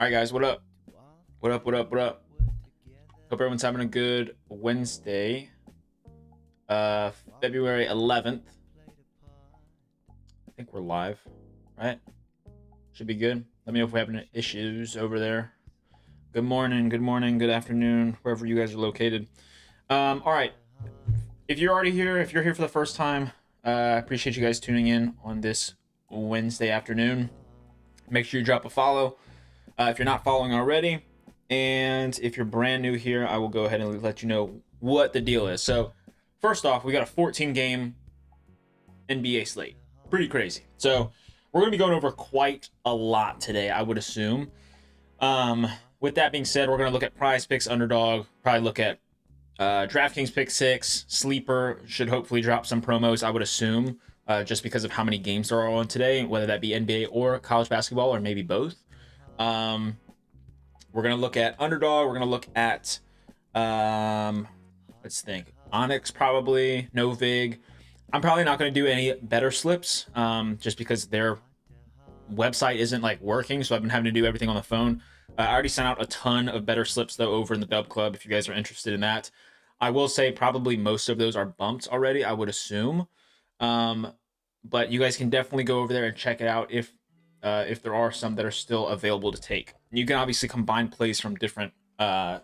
All right, guys, what up? What up? What up? What up? Hope everyone's having a good Wednesday, February 11th. I think we're live, right? Should be good. Let me know if we have any issues over there. Good morning, good afternoon, wherever you guys are located. All right. If you're already here, if you're here for the first time, I appreciate you guys tuning in on this Wednesday afternoon. Make sure you drop a follow if you're not following already. And if you're brand new here, I will go ahead and let you know what the deal is. So first off, we got a 14-game NBA slate. Pretty crazy. So we're going to be going over quite a lot today, I would assume. With that being said, we're going to look at prize picks, underdog, probably look at DraftKings pick 6, sleeper, should hopefully drop some promos, I would assume, just because of how many games there are on today, whether that be NBA or college basketball or maybe both. We're going to look at underdog. We're going to look at, let's think, Onyx probably, Novig. I'm probably not going to do any better slips just because their website isn't like working. So I've been having to do everything on the phone. I already sent out a ton of better slips though over in the Dub Club if you guys are interested in that. I will say probably most of those are bumped already, I would assume. But you guys can definitely go over there and check it out if there are some that are still available to take. You can obviously combine plays from different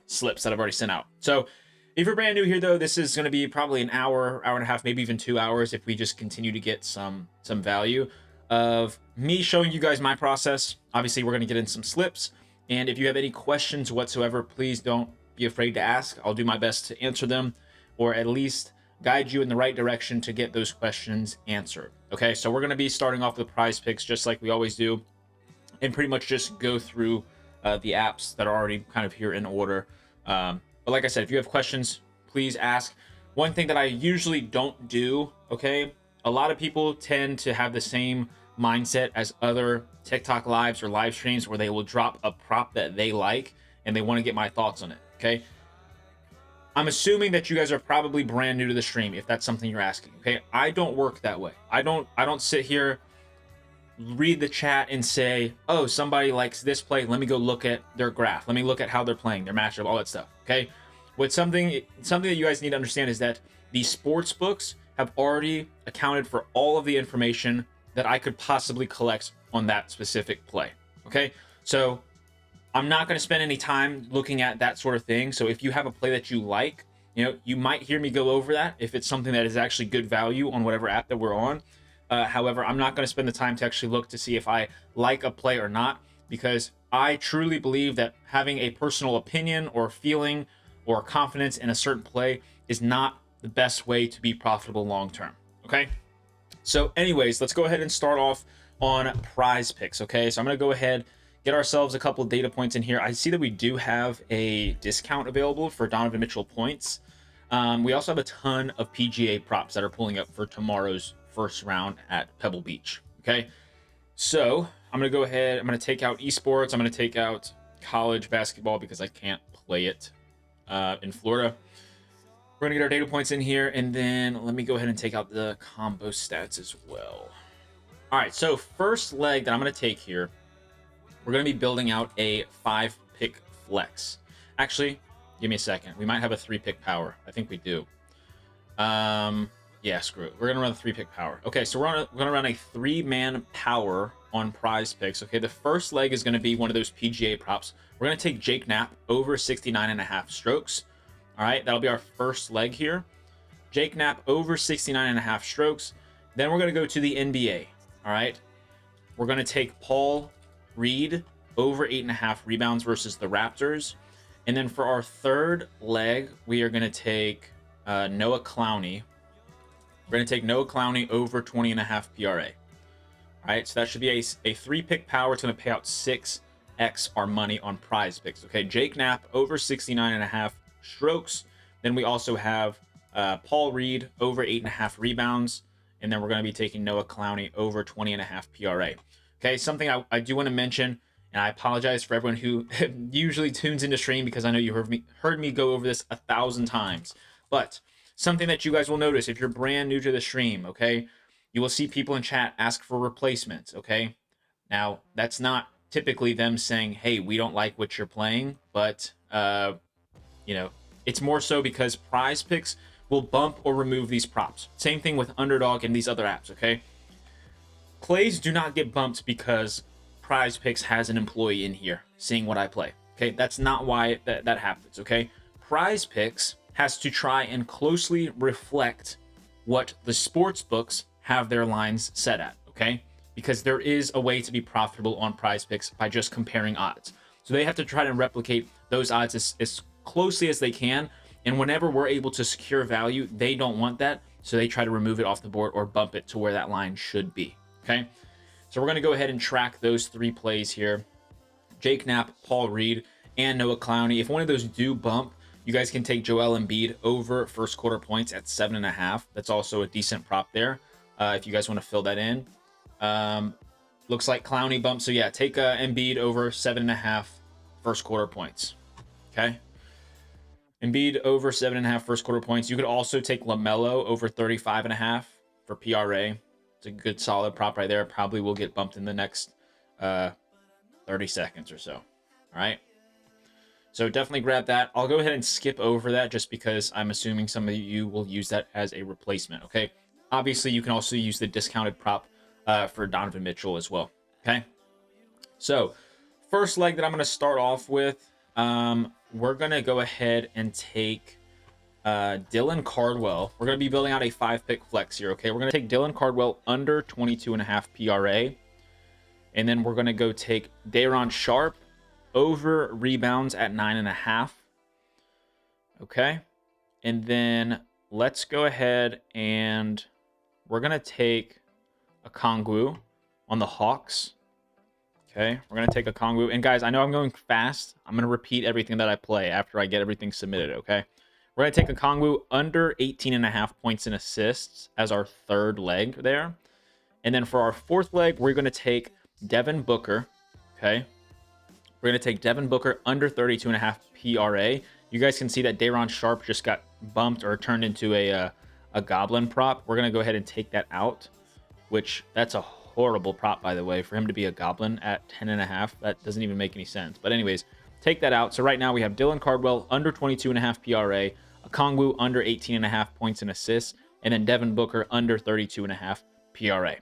slips that I've already sent out. So if you're brand new here, though, this is going to be probably an hour, hour and a half, maybe even 2 hours if we just continue to get some value of me showing you guys my process. Obviously, we're going to get in some slips. And if you have any questions whatsoever, please don't be afraid to ask. I'll do my best to answer them or at least guide you in the right direction to get those questions answered. Okay, so we're going to be starting off with prize picks just like we always do and pretty much just go through the apps that are already kind of here in order. But like I said, if you have questions, please ask. One thing that I usually don't do, okay, a lot of people tend to have the same mindset as other TikTok lives or live streams where they will drop a prop that they like and they want to get my thoughts on it, okay? I'm assuming that you guys are probably brand new to the stream if that's something you're asking, okay? I don't work that way. I don't sit here, read the chat and say, oh, somebody likes this play, let me go look at their graph. Let me look at how they're playing, their matchup, all that stuff, okay? Something that you guys need to understand is that the sports books have already accounted for all of the information that I could possibly collect on that specific play, okay? So I'm not going to spend any time looking at that sort of thing. So if you have a play that you like, you know, you might hear me go over that if it's something that is actually good value on whatever app that we're on. However, I'm not going to spend the time to actually look to see if I like a play or not, because I truly believe that having a personal opinion or feeling or confidence in a certain play is not the best way to be profitable long term, okay? So anyways, let's go ahead and start off on prize picks, okay? So I'm going to go ahead, get ourselves a couple of data points in here. I see that we do have a discount available for Donovan Mitchell points. We also have a ton of PGA props that are pulling up for tomorrow's first round at Pebble Beach, okay? So I'm going to go ahead. I'm going to take out esports. I'm going to take out college basketball because I can't play it in Florida. We're going to get our data points in here, and then let me go ahead and take out the combo stats as well. All right, so first leg that I'm going to take here, we're going to be building out a 5-pick flex. Actually, give me a second. We might have a 3-pick power. I think we do. Yeah, screw it. We're going to run a 3-pick power. Okay, so we're going to run a 3-man power on Prize Picks. Okay, the first leg is going to be one of those PGA props. We're going to take Jake Knapp over 69.5 strokes. All right, that'll be our first leg here. Jake Knapp over 69.5 strokes. Then we're going to go to the NBA. All right, we're going to take Paul Reed over 8.5 rebounds versus the Raptors. And then for our third leg, we are going to take Noah Clowney. We're going to take Noah Clowney over 20.5 PRA. All right, so that should be a 3-pick power. It's going to pay out 6x our money on Prize Picks. Okay, Jake Knapp over 69.5 strokes. Then we also have Paul Reed over 8.5 rebounds. And then we're going to be taking Noah Clowney over 20.5 PRA. Okay, something I do want to mention, and I apologize for everyone who usually tunes into stream because I know you heard me go over this 1,000 times. But something that you guys will notice if you're brand new to the stream, okay, you will see people in chat ask for replacements, okay? Now, that's not typically them saying, hey, we don't like what you're playing, but, you know, it's more so because Prize Picks will bump or remove these props. Same thing with Underdog and these other apps, okay? Plays do not get bumped because Prize Picks has an employee in here seeing what I play. Okay, that's not why that happens. Okay, Prize Picks has to try and closely reflect what the sports books have their lines set at. Okay, because there is a way to be profitable on Prize Picks by just comparing odds. So they have to try to replicate those odds as closely as they can. And whenever we're able to secure value, they don't want that, so they try to remove it off the board or bump it to where that line should be. Okay, so we're going to go ahead and track those 3 plays here. Jake Knapp, Paul Reed, and Noah Clowney. If one of those do bump, you guys can take Joel Embiid over first quarter points at 7.5. That's also a decent prop there if you guys want to fill that in. Looks like Clowney bump. So yeah, take Embiid over 7.5 first quarter points. Okay. Embiid over 7.5 first quarter points. You could also take LaMelo over 35.5 for PRA. It's a good solid prop right there. Probably will get bumped in the next 30 seconds or so. All right. So definitely grab that. I'll go ahead and skip over that just because I'm assuming some of you will use that as a replacement. Okay. Obviously, you can also use the discounted prop for Donovan Mitchell as well. Okay. So first leg that I'm going to start off with, we're going to go ahead and take Dylan Cardwell. We're going to be building out a 5-pick flex here, okay? We're going to take Dylan Cardwell under 22.5 PRA. And then we're going to go take Day'Ron Sharpe over rebounds at 9.5. Okay? And then let's go ahead and we're going to take Okongwu on the Hawks. Okay? We're going to take Okongwu. And guys, I know I'm going fast. I'm going to repeat everything that I play after I get everything submitted, okay? We're going to take Okongwu under 18.5 points and assists as our third leg there. And then for our fourth leg, we're going to take Devin Booker. Okay. We're going to take Devin Booker under 32.5 PRA. You guys can see that Day'Ron Sharpe just got bumped or turned into a Goblin prop. We're going to go ahead and take that out, which that's a horrible prop, by the way, for him to be a Goblin at 10.5. That doesn't even make any sense. But anyways, take that out. So right now we have Dylan Cardwell under 22.5 PRA, Okongwu under 18.5 points and assists, and then Devin Booker under 32.5 PRA.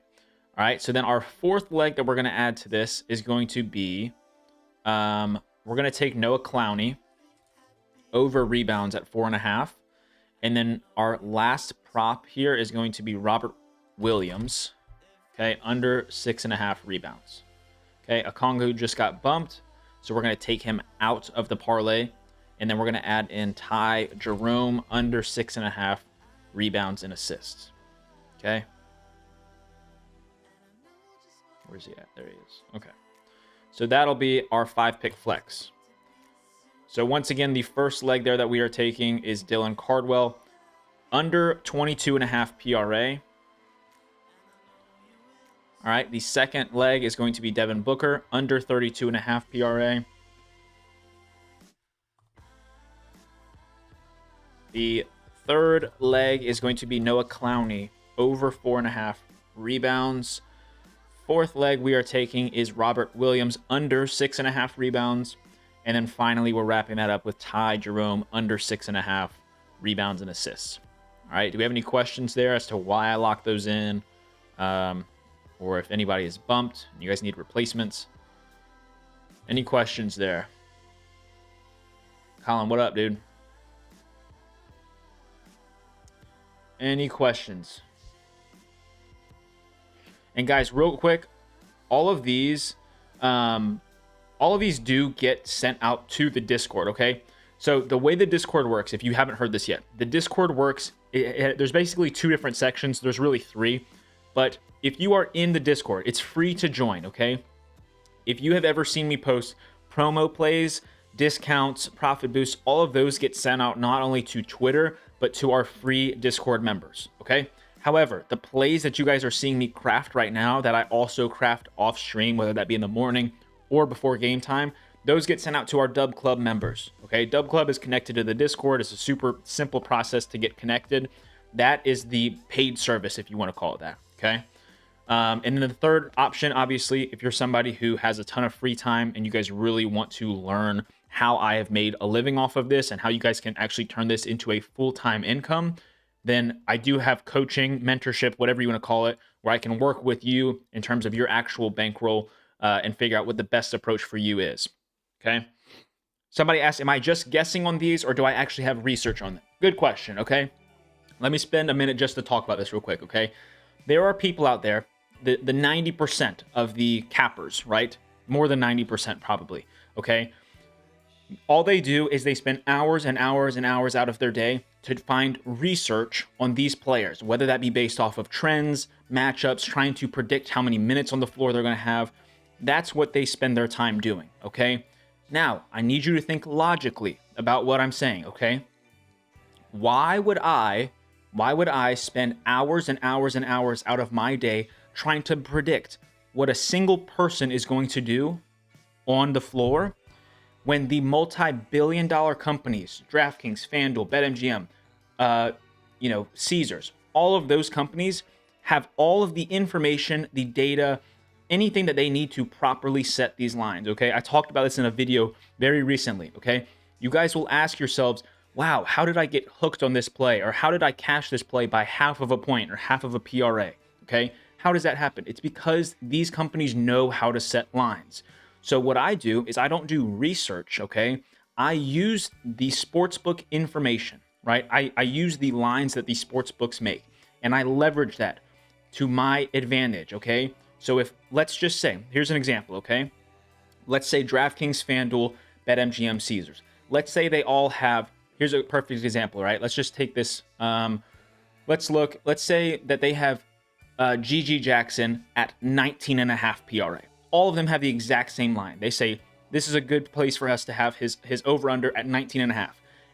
All right, so then our fourth leg that we're going to add to this is going to be, we're going to take Noah Clowney over rebounds at 4.5. And then our last prop here is going to be Robert Williams, okay, under 6.5 rebounds. Okay, Okongwu just got bumped, so we're going to take him out of the parlay. And then we're going to add in Ty Jerome under 6.5 rebounds and assists. Okay. Where's he at? There he is. Okay. So that'll be our 5-pick flex. So once again, the first leg there that we are taking is Dylan Cardwell under 22.5 PRA. All right. The second leg is going to be Devin Booker under 32.5 PRA. The third leg is going to be Noah Clowney over 4.5 rebounds. Fourth leg we are taking is Robert Williams under 6.5 rebounds. And then finally, we're wrapping that up with Ty Jerome under 6.5 rebounds and assists. All right. Do we have any questions there as to why I locked those in? Or or if anybody is bumped and you guys need replacements. Any questions there? Colin, what up, dude? Any questions? And guys, real quick, all of these do get sent out to the Discord, okay? So the way the Discord works, if you haven't heard this yet, the Discord works, there's basically 2 different sections. There's really 3. But if you are in the Discord, it's free to join, okay? If you have ever seen me post promo plays, discounts, profit boosts, all of those get sent out not only to Twitter, but to our free Discord members, okay? However, the plays that you guys are seeing me craft right now that I also craft off stream, whether that be in the morning or before game time, those get sent out to our Dub Club members, okay? Dub Club is connected to the Discord. It's a super simple process to get connected. That is the paid service, if you want to call it that, okay? And then the third option, obviously, if you're somebody who has a ton of free time and you guys really want to learn how I have made a living off of this and how you guys can actually turn this into a full-time income, then I do have coaching, mentorship, whatever you want to call it, where I can work with you in terms of your actual bankroll and figure out what the best approach for you is, okay? Somebody asked, am I just guessing on these or do I actually have research on them? Good question, okay? Let me spend a minute just to talk about this real quick, okay? There are people out there, the 90% of the cappers, right? More than 90% probably, okay? All they do is they spend hours and hours and hours out of their day to find research on these players, whether that be based off of trends, matchups, trying to predict how many minutes on the floor they're going to have. That's what they spend their time doing, okay? Now, I need you to think logically about what I'm saying, okay? Why would I spend hours and hours and hours out of my day trying to predict what a single person is going to do on the floor when the multi-billion-dollar companies, DraftKings, FanDuel, BetMGM, Caesars, all of those companies have all of the information, the data, anything that they need to properly set these lines, okay? I talked about this in a video very recently, okay? You guys will ask yourselves, wow, how did I get hooked on this play? Or how did I cash this play by half of a point or half of a PRA, okay? How does that happen? It's because these companies know how to set lines. So what I do is I don't do research, okay? I use the sportsbook information, right? I use the lines that the sportsbooks make, and I leverage that to my advantage, okay? So if, let's just say, here's an example, okay? Let's say DraftKings, FanDuel, BetMGM, Caesars. Let's say they all have, here's a perfect example, right? Let's just take this, let's say that they have GG Jackson at 19.5 PRA. All of them have the exact same line. They say, this is a good place for us to have his over-under at 19.5.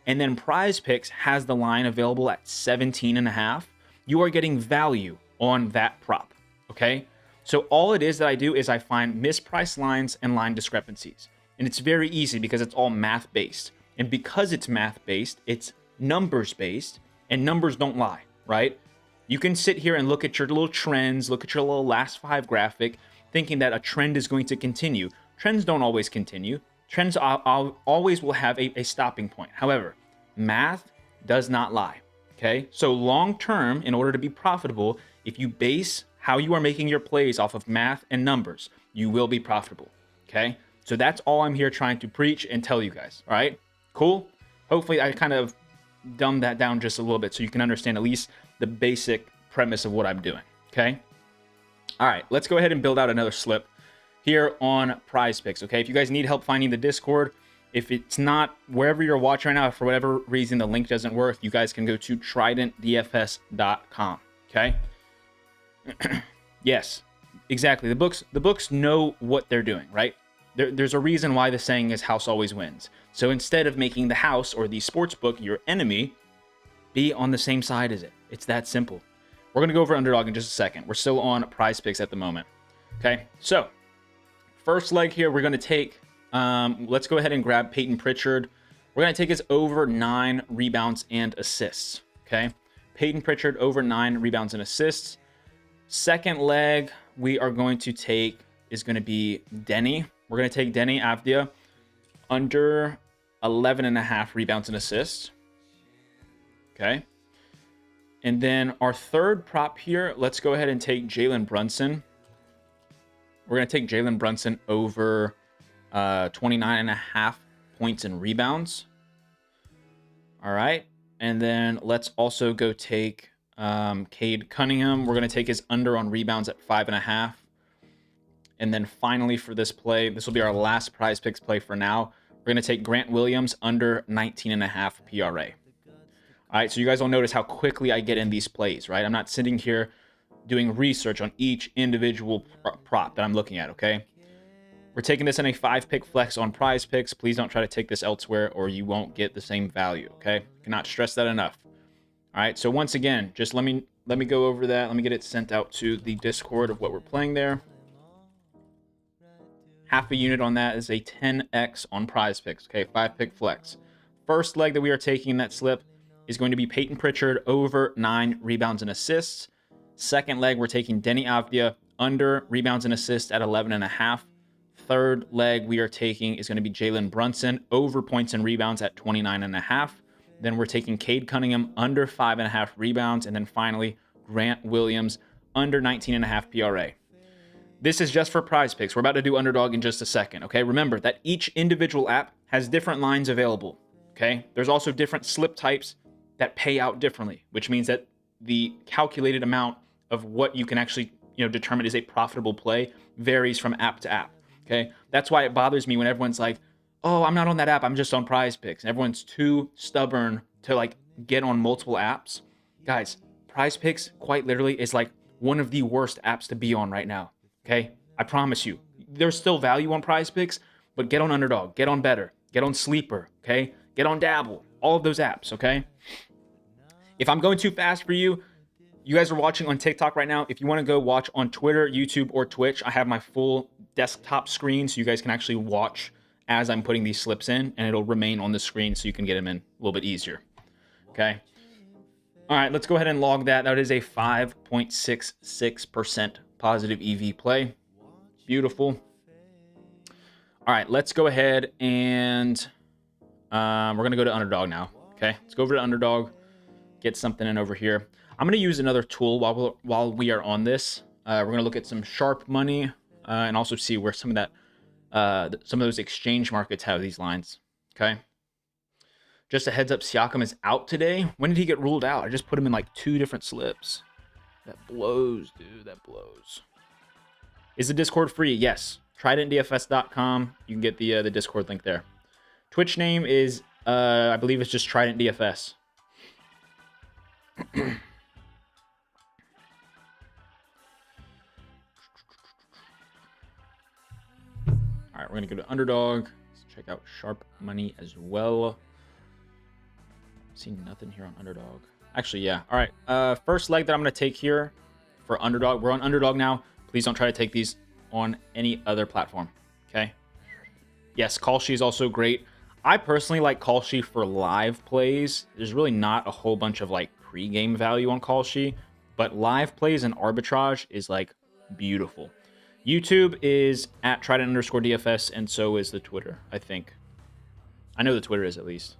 And then Prize Picks has the line available at 17.5. You are getting value on that prop, okay? So all it is that I do is I find mispriced lines and line discrepancies. And it's very easy because it's all math-based. And because it's math-based, it's numbers-based, and numbers don't lie, right? You can sit here and look at your little trends, look at your little last 5 graphic, thinking that a trend is going to continue. Trends don't always continue. Trends always will have a stopping point. However, math does not lie, okay? So long term, in order to be profitable, if you base how you are making your plays off of math and numbers, you will be profitable, okay? So that's all I'm here trying to preach and tell you guys, all right? Cool? Hopefully I kind of dumbed that down just a little bit so you can understand at least the basic premise of what I'm doing, okay? All right, let's go ahead and build out another slip here on Prize Picks, okay? If you guys need help finding the Discord, if it's not wherever you're watching right now, if for whatever reason the link doesn't work, you guys can go to tridentdfs.com, okay? Yes, exactly. The books know what they're doing, right? There's a reason why the saying is house always wins. So instead of making the house or the sports book your enemy, be on the same side as it. It's that simple. We're going to go over underdog in just a second. We're still on Prize Picks at the moment. Okay, so first leg here, we're going to take, let's go ahead and grab Peyton Pritchard. We're going to take his over 9 rebounds and assists. Okay, Peyton Pritchard over 9 rebounds and assists. Second leg we are going to take is going to be Denny. We're going to take Denny Avdia under 11.5 rebounds and assists. Okay. And then our third prop here, let's go ahead and take Jalen Brunson we're going to take Jalen Brunson over 29.5 points and rebounds. All right. And then let's also go take Cade Cunningham. We're going to take his under on rebounds at 5.5. And then finally for this play, this will be our last Prize Picks play for now. We're going to take Grant Williams under 19.5 PRA. All right, so you guys will notice how quickly I get in these plays, right? I'm not sitting here doing research on each individual prop that I'm looking at, okay? We're taking this in a 5-pick flex on Prize Picks. Please don't try to take this elsewhere or you won't get the same value, okay? Cannot stress that enough. All right, so once again, just let me go over that. Let me get it sent out to the Discord of what we're playing there. Half a unit on that is a 10x on Prize Picks, okay? 5-pick flex. First leg that we are taking in that slip is going to be Peyton Pritchard over 9 rebounds and assists. Second leg, we're taking Deni Avdija under rebounds and assists at 11.5. Third leg we are taking is going to be Jalen Brunson over points and rebounds at 29.5. Then we're taking Cade Cunningham under 5.5 rebounds. And then finally, Grant Williams under 19.5 PRA. This is just for Prize Picks. We're about to do Underdog in just a second, okay? Remember that each individual app has different lines available, okay? There's also different slip types that pay out differently, which means that the calculated amount of what you can actually, determine is a profitable play varies from app to app, okay? That's why it bothers me when everyone's like, oh, I'm not on that app, I'm just on Prize Picks. And everyone's too stubborn to get on multiple apps. Guys, Prize Picks quite literally is like one of the worst apps to be on right now, okay? I promise you. There's still value on Prize Picks, but get on Underdog, get on Better, get on Sleeper, okay? Get on Dabble, all of those apps, okay? If I'm going too fast for you, you guys are watching on TikTok right now. If you want to go watch on Twitter, YouTube, or Twitch, I have my full desktop screen so you guys can actually watch as I'm putting these slips in, and it'll remain on the screen so you can get them in a little bit easier. Okay. All right, let's go ahead and log that. That is a 5.66% positive EV play. Beautiful. All right, let's go ahead and we're going to go to Underdog now. Okay, let's go over to Underdog. Get something in over here. I'm going to use another tool while we are on this. We're going to look at some sharp money and also see where some of those exchange markets have these lines. Okay. Just a heads up, Siakam is out today. When did he get ruled out? I just put him in 2 different slips. That blows, dude. That blows. Is the Discord free? Yes. TridentDFS.com. You can get the Discord link there. Twitch name is I believe it's just Trident DFS. All right, we're gonna go to Underdog. Let's check out Sharp Money as well. See nothing here on Underdog. Actually, yeah. All right. First leg that I'm gonna take here for Underdog. We're on Underdog now. Please don't try to take these on any other platform. Okay. Yes, Kalshi is also great. I personally like Kalshi for live plays. There's really not a whole bunch of pre-game value on Kalshi, but live plays and arbitrage is beautiful. YouTube is at Trident_DFS, and so is the Twitter, I think. I know the Twitter is at least.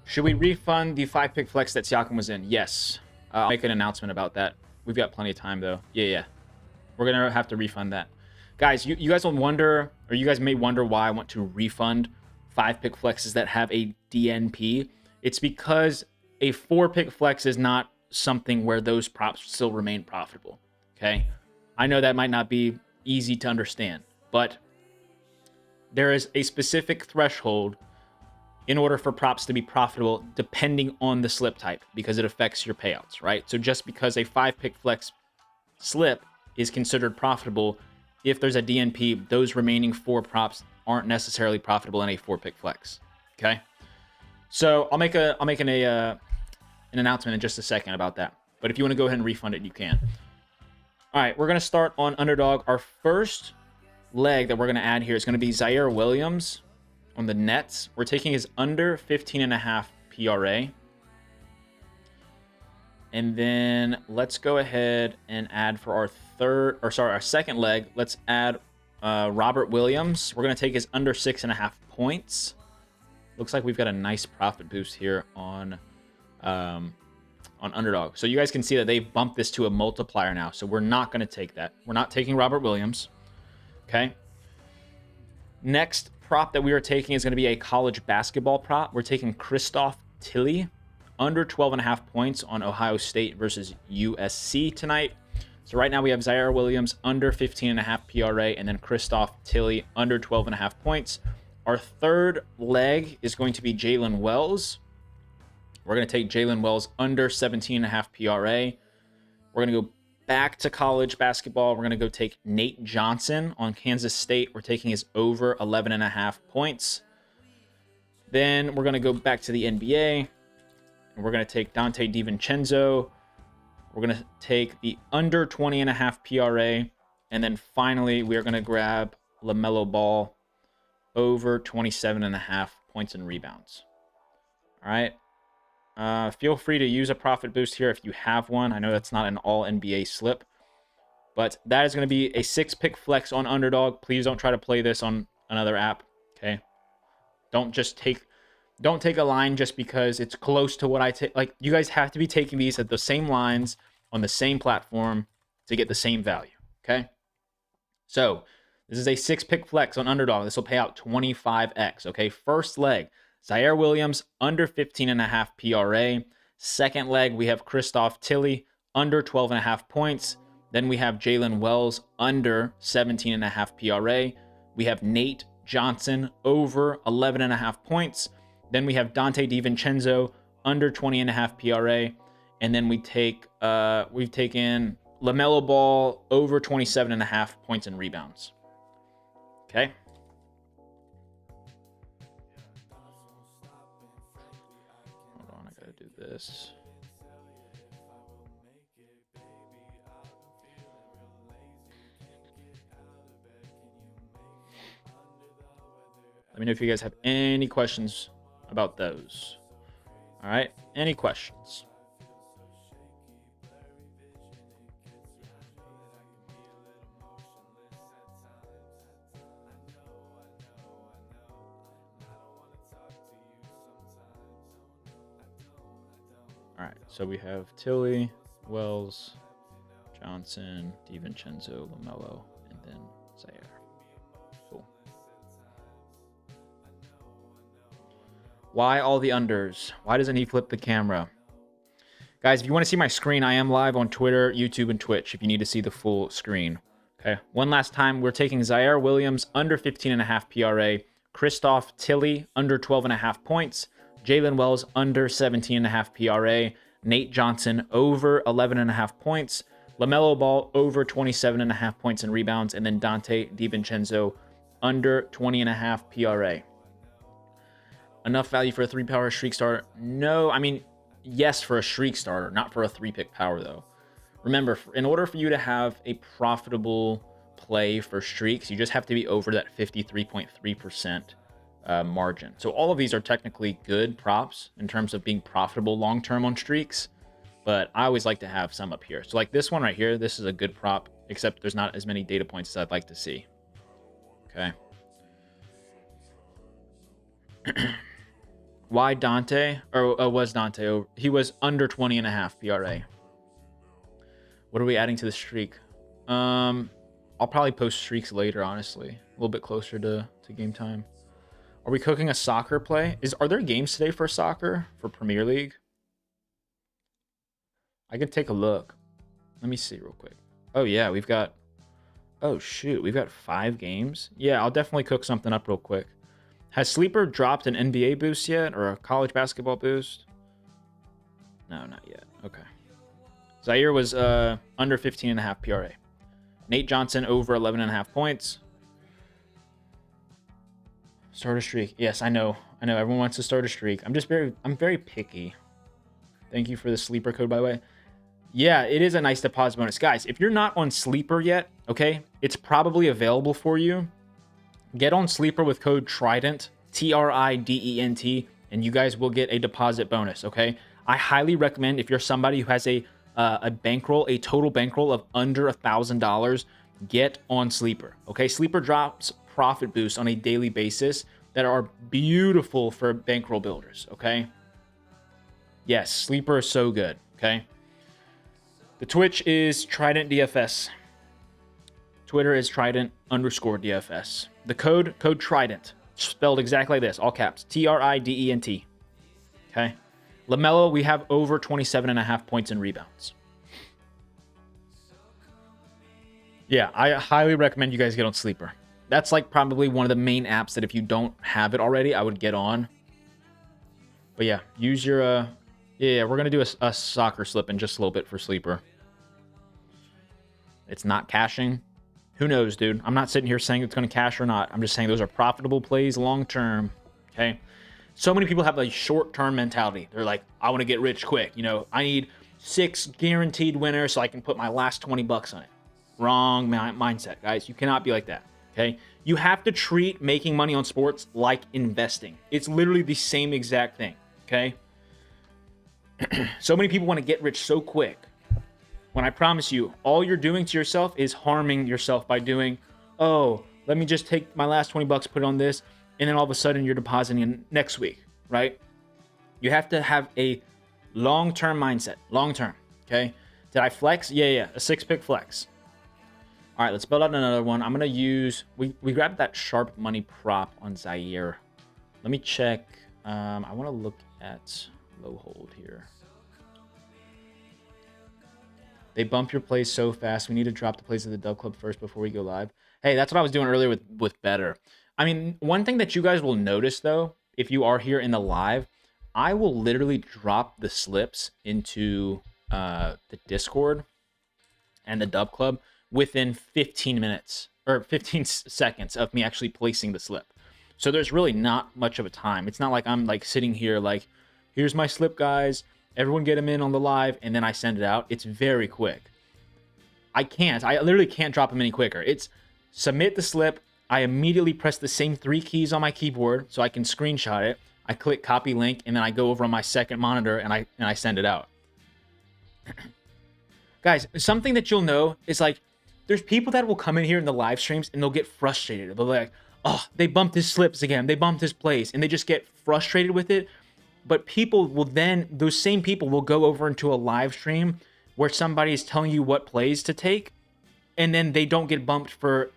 Should we refund the 5-pick flex that Siakam was in? Yes. I'll make an announcement about that. We've got plenty of time, though. Yeah. We're going to have to refund that. Guys, you guys will wonder, or you guys may wonder why I want to refund 5-pick flexes that have a DNP. It's because a 4-pick flex is not something where those props still remain profitable. Okay? I know that might not be easy to understand, but there is a specific threshold in order for props to be profitable depending on the slip type, because it affects your payouts, right? So just because a 5-pick flex slip is considered profitable, if there's a DNP, those remaining 4 props aren't necessarily profitable in a 4-pick flex. Okay, so I'll make an announcement in just a second about that. But if you want to go ahead and refund it, you can. All right, we're gonna start on Underdog. Our first leg that we're gonna add here is gonna be Zaire Williams on the Nets. We're taking his under 15.5 PRA. And then let's go ahead and add for our second leg. Let's add Robert Williams. We're going to take his under 6.5 points. Looks like we've got a nice profit boost here on on Underdog. So you guys can see that they've bumped this to a multiplier now. So we're not going to take that. We're not taking Robert Williams. Okay. Next prop that we are taking is going to be a college basketball prop. We're taking Christoph Tilley under 12.5 points on Ohio State versus USC tonight. So right now we have Zaire Williams under 15.5 PRA and then Christoph Tilley under 12.5 points. Our third leg is going to be Jalen Wells. We're going to take Jalen Wells under 17.5 PRA. We're going to go back to college basketball. We're going to go take Nate Johnson on Kansas State. We're taking his over 11.5 points. Then we're going to go back to the NBA. And we're going to take Dante DiVincenzo. We're going to take the under 20.5 PRA. And then finally, we are going to grab LaMelo Ball over 27.5 points and rebounds. All right. Feel free to use a profit boost here if you have one. I know that's not an all NBA slip, but that is going to be a 6-pick flex on Underdog. Please don't try to play this on another app. Okay. Don't take a line just because it's close to what I take. Like, you guys have to be taking these at the same lines on the same platform to get the same value. Okay. So this is a 6-pick flex on Underdog. This will pay out 25x. Okay. First leg, Zaire Williams under 15.5 PRA. Second leg, we have Christoph Tilley under 12.5 points. Then we have Jalen Wells under 17.5 PRA. We have Nate Johnson over 11.5 points. Then we have Dante DiVincenzo under 20.5 PRA. And then we've taken LaMelo Ball over 27.5 points and rebounds. Okay. Do this. Let me know if you guys have any questions about those. All right, any questions? All right, so we have Tilley, Wells, Johnson, DiVincenzo, LaMelo, and then Zaire. Cool. Why all the unders? Why doesn't he flip the camera? Guys, if you want to see my screen, I am live on Twitter, YouTube, and Twitch if you need to see the full screen. Okay, one last time, we're taking Zaire Williams under 15.5 PRA, Christoph Tilley under 12.5 points, Jalen Wells under 17.5 PRA, Nate Johnson over 11.5 points, LaMelo Ball over 27.5 points and rebounds, and then Dante DiVincenzo under 20.5 PRA. Enough value for a 3-power streak starter? No, I mean, yes for a streak starter, not for a 3-pick power though. Remember, in order for you to have a profitable play for streaks, you just have to be over that 53.3% margin. So all of these are technically good props in terms of being profitable long-term on streaks, but I always like to have some up here. So like this one right here, this is a good prop, except there's not as many data points as I'd like to see. Okay. Why Dante? Or was Dante? He was under 20.5 PRA. What are we adding to the streak? I'll probably post streaks later, honestly. A little bit closer to game time. Are we cooking a soccer play? Are there games today for soccer, for Premier League? I can take a look. Let me see real quick. Oh, yeah, we've got... Oh, shoot, we've got 5 games? Yeah, I'll definitely cook something up real quick. Has Sleeper dropped an NBA boost yet, or a college basketball boost? No, not yet. Okay. Zaire was under 15.5 PRA. Nate Johnson over 11.5 points. Start a streak. Yes, I know. Everyone wants to start a streak. I'm very picky. Thank you for the Sleeper code, by the way. Yeah, it is a nice deposit bonus. Guys, if you're not on Sleeper yet, okay, it's probably available for you. Get on Sleeper with code TRIDENT, TRIDENT, and you guys will get a deposit bonus, okay? I highly recommend, if you're somebody who has a bankroll, a total bankroll of under $1,000, get on Sleeper, okay? Sleeper drops profit boosts on a daily basis that are beautiful for bankroll builders, okay? Yes, Sleeper is so good. Okay. The Twitch is Trident DFS. Twitter is Trident_DFS. The code Trident, spelled exactly like this, all caps, TRIDENT. Okay. LaMelo, we have over 27.5 points and rebounds. Yeah, I highly recommend you guys get on Sleeper. That's like probably one of the main apps that if you don't have it already, I would get on. But yeah, use your, yeah, we're going to do a soccer slip in just a little bit for Sleeper. It's not cashing. Who knows, dude? I'm not sitting here saying it's going to cash or not. I'm just saying those are profitable plays long term. Okay. So many people have a short-term mentality. They're like, I want to get rich quick. You know, I need 6 guaranteed winners so I can put my last 20 bucks on it. Wrong mindset, guys. You cannot be like that. Okay. You have to treat making money on sports like investing. It's literally the same exact thing. Okay. So many people want to get rich so quick, when I promise you, all you're doing to yourself is harming yourself by doing, oh, let me just take my last 20 bucks, put it on this, and then all of a sudden you're depositing in next week, right? You have to have a long-term mindset, long-term, okay? Did I flex? Yeah, a 6-pick flex. All right, let's build out another one. I'm going to use, we grabbed that sharp money prop on Zaire. Let me check. I want to look at low hold here. They bump your plays so fast. We need to drop the plays of the Dub Club first before we go live. Hey, that's what I was doing earlier with Better. I mean, one thing that you guys will notice, though, if you are here in the live, I will literally drop the slips into the Discord and the Dub Club within 15 minutes or 15 seconds of me actually placing the slip. So there's really not much of a time. It's not like I'm like sitting here like, here's my slip, guys. Everyone get them in on the live, and then I send it out. It's very quick. I literally can't drop them any quicker. It's submit the slip. I immediately press the same 3 keys on my keyboard so I can screenshot it. I click copy link, and then I go over on my second monitor and I send it out. Guys, something that you'll know is like, there's people that will come in here in the live streams and they'll get frustrated. They'll be like, oh, they bumped his slips again. They bumped his plays, and they just get frustrated with it. But people will then, those same people will go over into a live stream where somebody is telling you what plays to take, and then they don't get bumped for,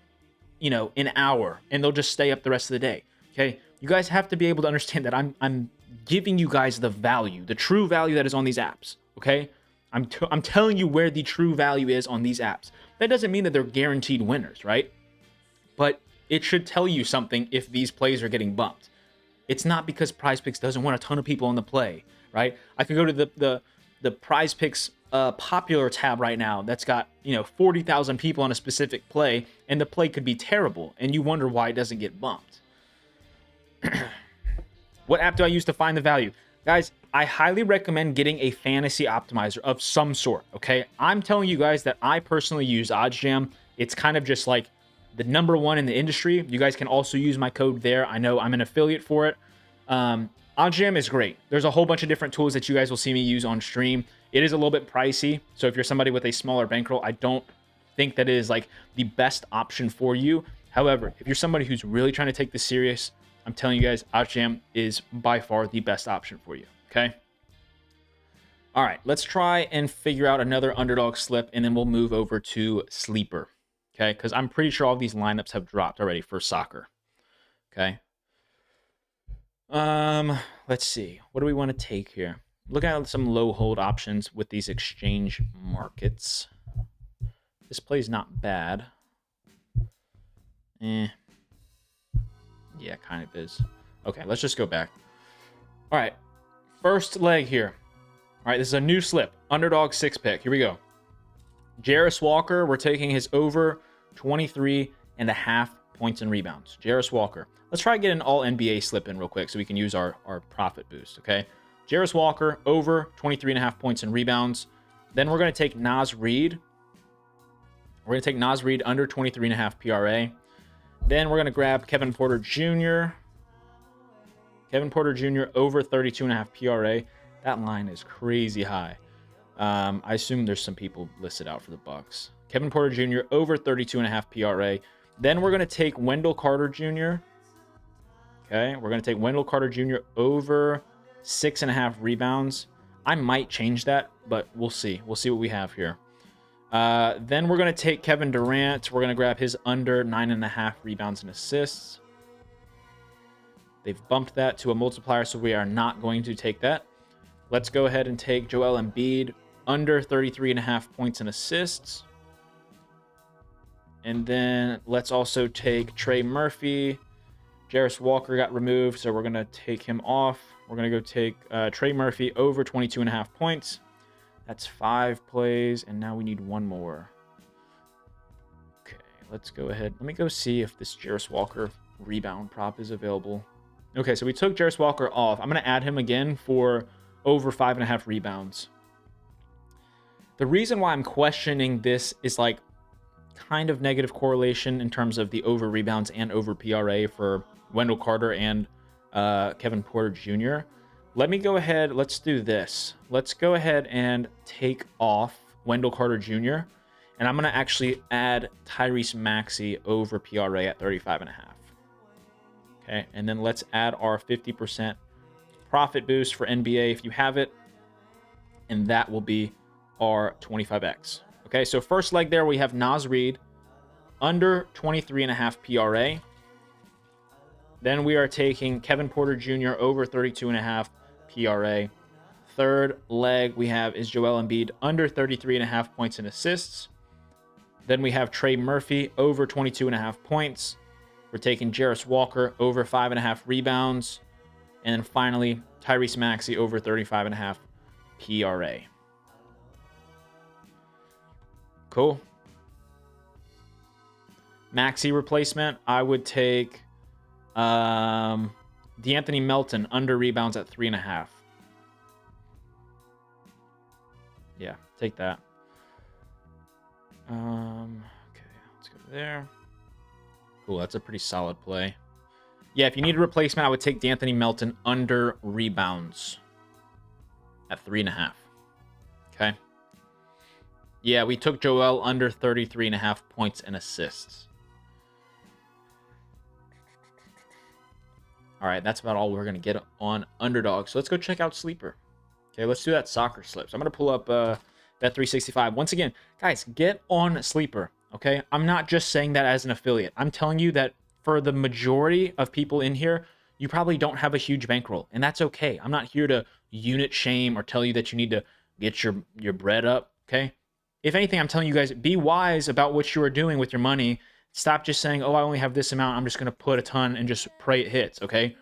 you know, an hour, and they'll just stay up the rest of the day. Okay, you guys have to be able to understand that I'm giving you guys the value, the true value that is on these apps. Okay, I'm telling you where the true value is on these apps. That doesn't mean that they're guaranteed winners, right? But it should tell you something if these plays are getting bumped. It's not because PrizePicks doesn't want a ton of people on the play, right? I can go to the PrizePicks popular tab right now that's got, you know, 40,000 people on a specific play, and the play could be terrible, and you wonder why it doesn't get bumped. What app do I use to find the value? Guys, I highly recommend getting a fantasy optimizer of some sort, okay? I'm telling you guys that I personally use OddsJam. It's kind of just like the #1 in the industry. You guys can also use my code there. I know I'm an affiliate for it. OddsJam is great. There's a whole bunch of different tools that you guys will see me use on stream. It is a little bit pricey. So if you're somebody with a smaller bankroll, I don't think that is like the best option for you. However, if you're somebody who's really trying to take this serious, I'm telling you guys, OddsJam is by far the best option for you. Okay. All right, let's try and figure out another underdog slip, and then we'll move over to Sleeper. Okay, because I'm pretty sure all these lineups have dropped already for soccer. Okay. Let's see. What do we want to take here? Looking at some low hold options with these exchange markets. This play's not bad. Yeah, kind of is. Okay, let's just go back. All right, first leg here. All right, this is a new slip. Underdog 6-pick. Here we go. Jarace Walker, we're taking his over 23.5 points and rebounds. Jarace Walker. Let's try to get an all-NBA slip in real quick so we can use our profit boost, okay? Jarace Walker, over 23.5 points and rebounds. Then we're going to take Naz Reid. We're going to take Naz Reid under 23.5 PRA. Then we're going to grab Kevin Porter Jr. Kevin Porter Jr. over 32.5 PRA. That line is crazy high. I assume there's some people listed out for the Bucks. Kevin Porter Jr. over 32.5 PRA. Then we're going to take Wendell Carter Jr. Okay, we're going to take Wendell Carter Jr. over 6.5 rebounds. I might change that, but we'll see. We'll see what we have here. Then we're going to take Kevin Durant. We're going to grab his under 9.5 rebounds and assists. They've bumped that to a multiplier, so we are not going to take that. Let's go ahead and take Joel Embiid under 33.5 points and assists. And then let's also take Trey Murphy. Jarris Walker got removed, so we're going to take him off. We're going to go take Trey Murphy over 22.5 points. That's 5 plays, and now we need one more. Okay, let's go ahead. Let me go see if this Jarris Walker rebound prop is available. Okay, so we took Jarris Walker off. I'm going to add him again for over 5.5 rebounds. The reason why I'm questioning this is like kind of negative correlation in terms of the over rebounds and over PRA for Wendell Carter and Kevin Porter Jr. Let me go ahead. Let's do this. Let's go ahead and take off Wendell Carter Jr. And I'm going to actually add Tyrese Maxey over PRA at 35.5. Okay, and then let's add our 50% profit boost for NBA if you have it. And that will be our 25x. Okay, so first leg there, we have Naz Reid under 23.5 PRA. Then we are taking Kevin Porter Jr. over 32.5 PRA. Third leg we have is Joel Embiid under 33.5 points and assists. Then we have Trey Murphy over 22.5 points. We're taking Jarris Walker over 5.5 rebounds. And then finally, Tyrese Maxey over 35.5 PRA. Cool. Maxey replacement, I would take DeAnthony Melton under rebounds at 3.5. Yeah, take that. Okay, let's go there. Cool, that's a pretty solid play. Yeah, if you need a replacement, I would take DeAnthony Melton under rebounds at 3.5. Okay. Yeah, we took Joel under 33.5 points and assists. All right, that's about all we're going to get on Underdog. So let's go check out Sleeper. Okay, let's do that soccer slip. So I'm going to pull up Bet365. Once again, guys, get on Sleeper. Okay, I'm not just saying that as an affiliate. I'm telling you that for the majority of people in here, you probably don't have a huge bankroll, and that's okay. I'm not here to unit shame or tell you that you need to get your bread up. Okay, if anything, I'm telling you guys, be wise about what you are doing with your money. Stop just saying, oh, I only have this amount, I'm just going to put a ton and just pray it hits, okay?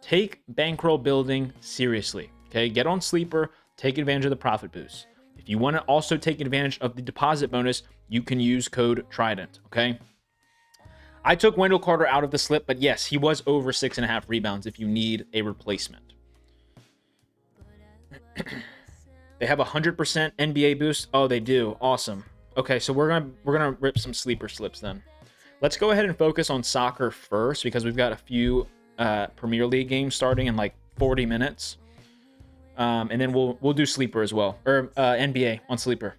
Take bankroll building seriously, okay? Get on Sleeper, take advantage of the profit boost. If you want to also take advantage of the deposit bonus, you can use code Trident, okay? I took Wendell Carter out of the slip, but yes, he was over 6.5 rebounds if you need a replacement. They have 100% NBA boost. Oh, they do. Awesome. Okay, so we're gonna rip some sleeper slips then. Let's go ahead and focus on soccer first because we've got a few Premier League games starting in like 40 minutes, and then we'll do sleeper as well, or NBA on sleeper.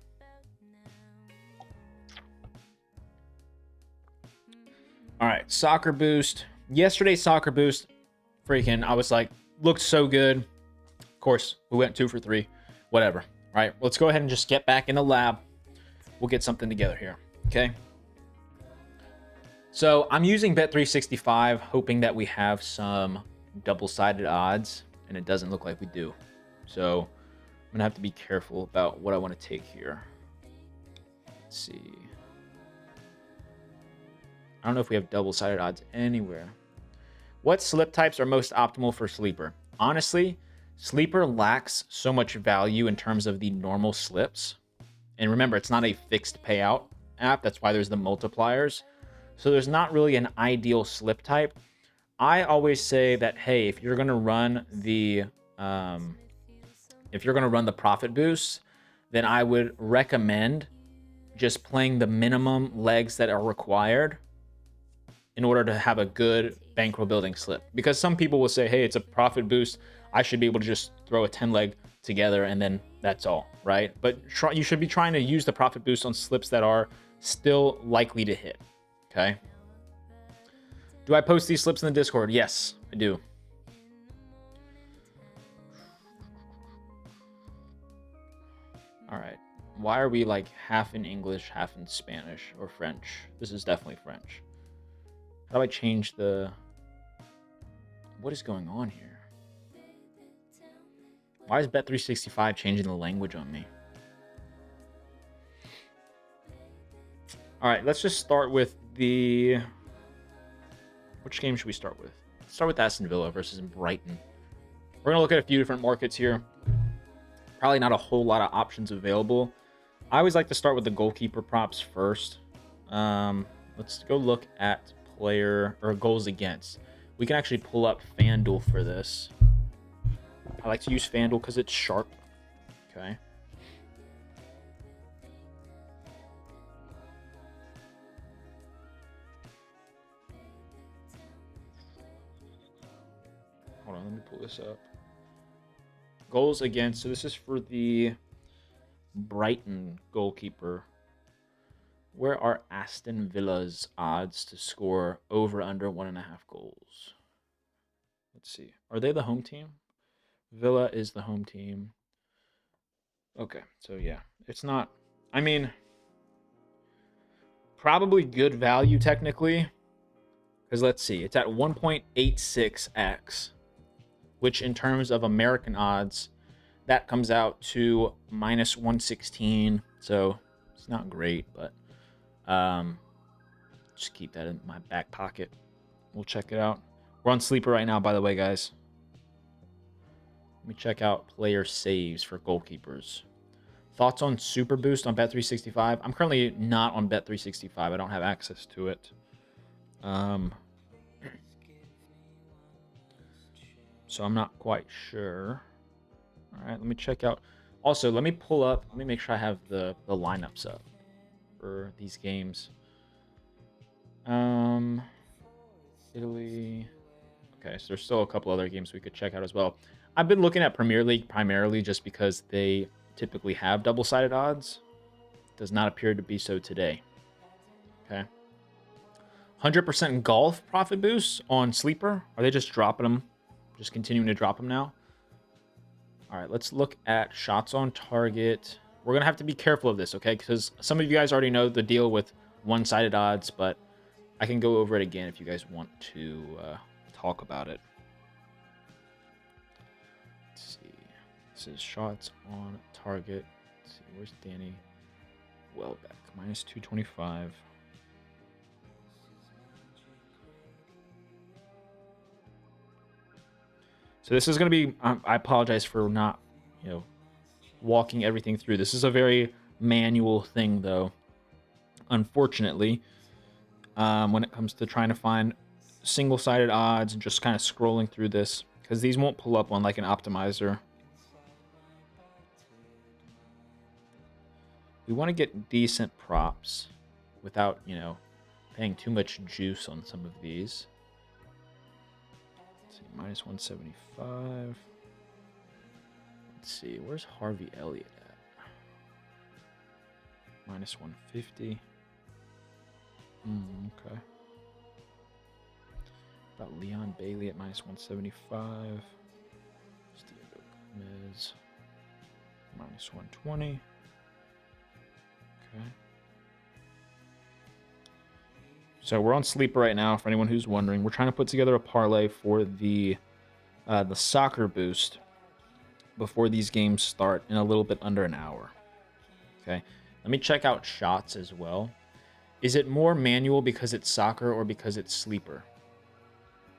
All right, soccer boost. Yesterday's soccer boost, freaking, I was like, looked so good. Of course, we went 2 for 3. Whatever. All right, let's go ahead and just get back in the lab. We'll get something together here, okay? So I'm using Bet365, hoping that we have some double-sided odds, and it doesn't look like we do. So I'm gonna have to be careful about what I want to take here. Let's see. I don't know if we have double-sided odds anywhere. What slip types are most optimal for sleeper? Honestly, sleeper lacks so much value in terms of the normal slips. And remember, it's not a fixed payout app. That's why there's the multipliers. So there's not really an ideal slip type. I always say that, hey, if you're gonna run the profit boost, then I would recommend just playing the minimum legs that are required in order to have a good bankroll building slip. Because some people will say, hey, it's a profit boost, I should be able to just throw a 10 leg together and then that's all, right? But you should be trying to use the profit boost on slips that are still likely to hit, okay? Do I post these slips in the Discord? Yes, I do. All right. Why are we like half in English, half in Spanish or French? This is definitely French. How do I change the... What is going on here? Why is Bet365 changing the language on me? All right, let's just start with the... Which game should we start with? Let's start with Aston Villa versus Brighton. We're going to look at a few different markets here. Probably not a whole lot of options available. I always like to start with the goalkeeper props first. Let's go look at player or goals against. We can actually pull up FanDuel for this. I like to use FanDuel because it's sharp. Okay. Hold on, let me pull this up. Goals against. So this is for the Brighton goalkeeper. Where are Aston Villa's odds to score over under 1.5 goals? Let's see. Are they the home team? Villa is the home team. Okay, so yeah, it's not. I mean, probably good value technically. Because let's see, it's at 1.86x, which in terms of American odds, that comes out to minus 116. So it's not great, but just keep that in my back pocket. We'll check it out. We're on Sleeper right now, by the way, guys. Let me check out player saves for goalkeepers. Thoughts on Super Boost on Bet365? I'm currently not on Bet365. I don't have access to it. So I'm not quite sure. All right, let me check out. Also, let me pull up. Let me make sure I have the lineups up for these games. Italy. Okay, so there's still a couple other games we could check out as well. I've been looking at Premier League primarily just because they typically have double-sided odds. Does not appear to be so today. Okay. 100% golf profit boost on Sleeper. Are they just dropping them? Just continuing to drop them now? All right, let's look at shots on target. We're going to have to be careful of this, okay? Because some of you guys already know the deal with one-sided odds, but I can go over it again if you guys want to talk about it. Let's see. This is shots on target. Let's see, where's Danny Welbeck? Minus 225. So this is going to be, I apologize for not, walking everything through. This is a very manual thing, though, unfortunately, when it comes to trying to find single-sided odds and just kind of scrolling through this, because these won't pull up on like an optimizer. We want to get decent props without, paying too much juice on some of these. Let's see, minus 175. Let's see, where's Harvey Elliott at? Minus 150. Okay. About Leon Bailey at minus 175. Diego Gomez. Minus 120. Okay. So we're on Sleeper right now, for anyone who's wondering. We're trying to put together a parlay for the soccer boost before these games start in a little bit under an hour. Okay. Let me check out shots as well. Is it more manual because it's soccer or because it's Sleeper?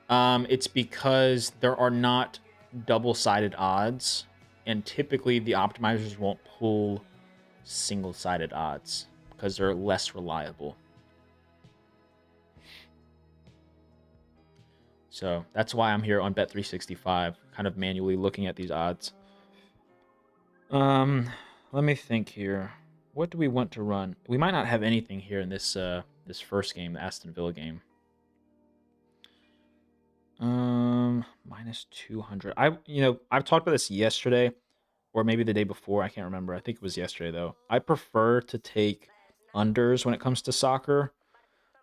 It's because there are not double-sided odds, and typically the optimizers won't pull single-sided odds because they're less reliable. So that's why I'm here on Bet365, kind of manually looking at these odds. Let me think here. What do we want to run? We might not have anything here in this this first game, the Aston Villa game. Minus 200. I've talked about this yesterday, or maybe the day before. I can't remember. I think it was yesterday though. I prefer to take unders when it comes to soccer,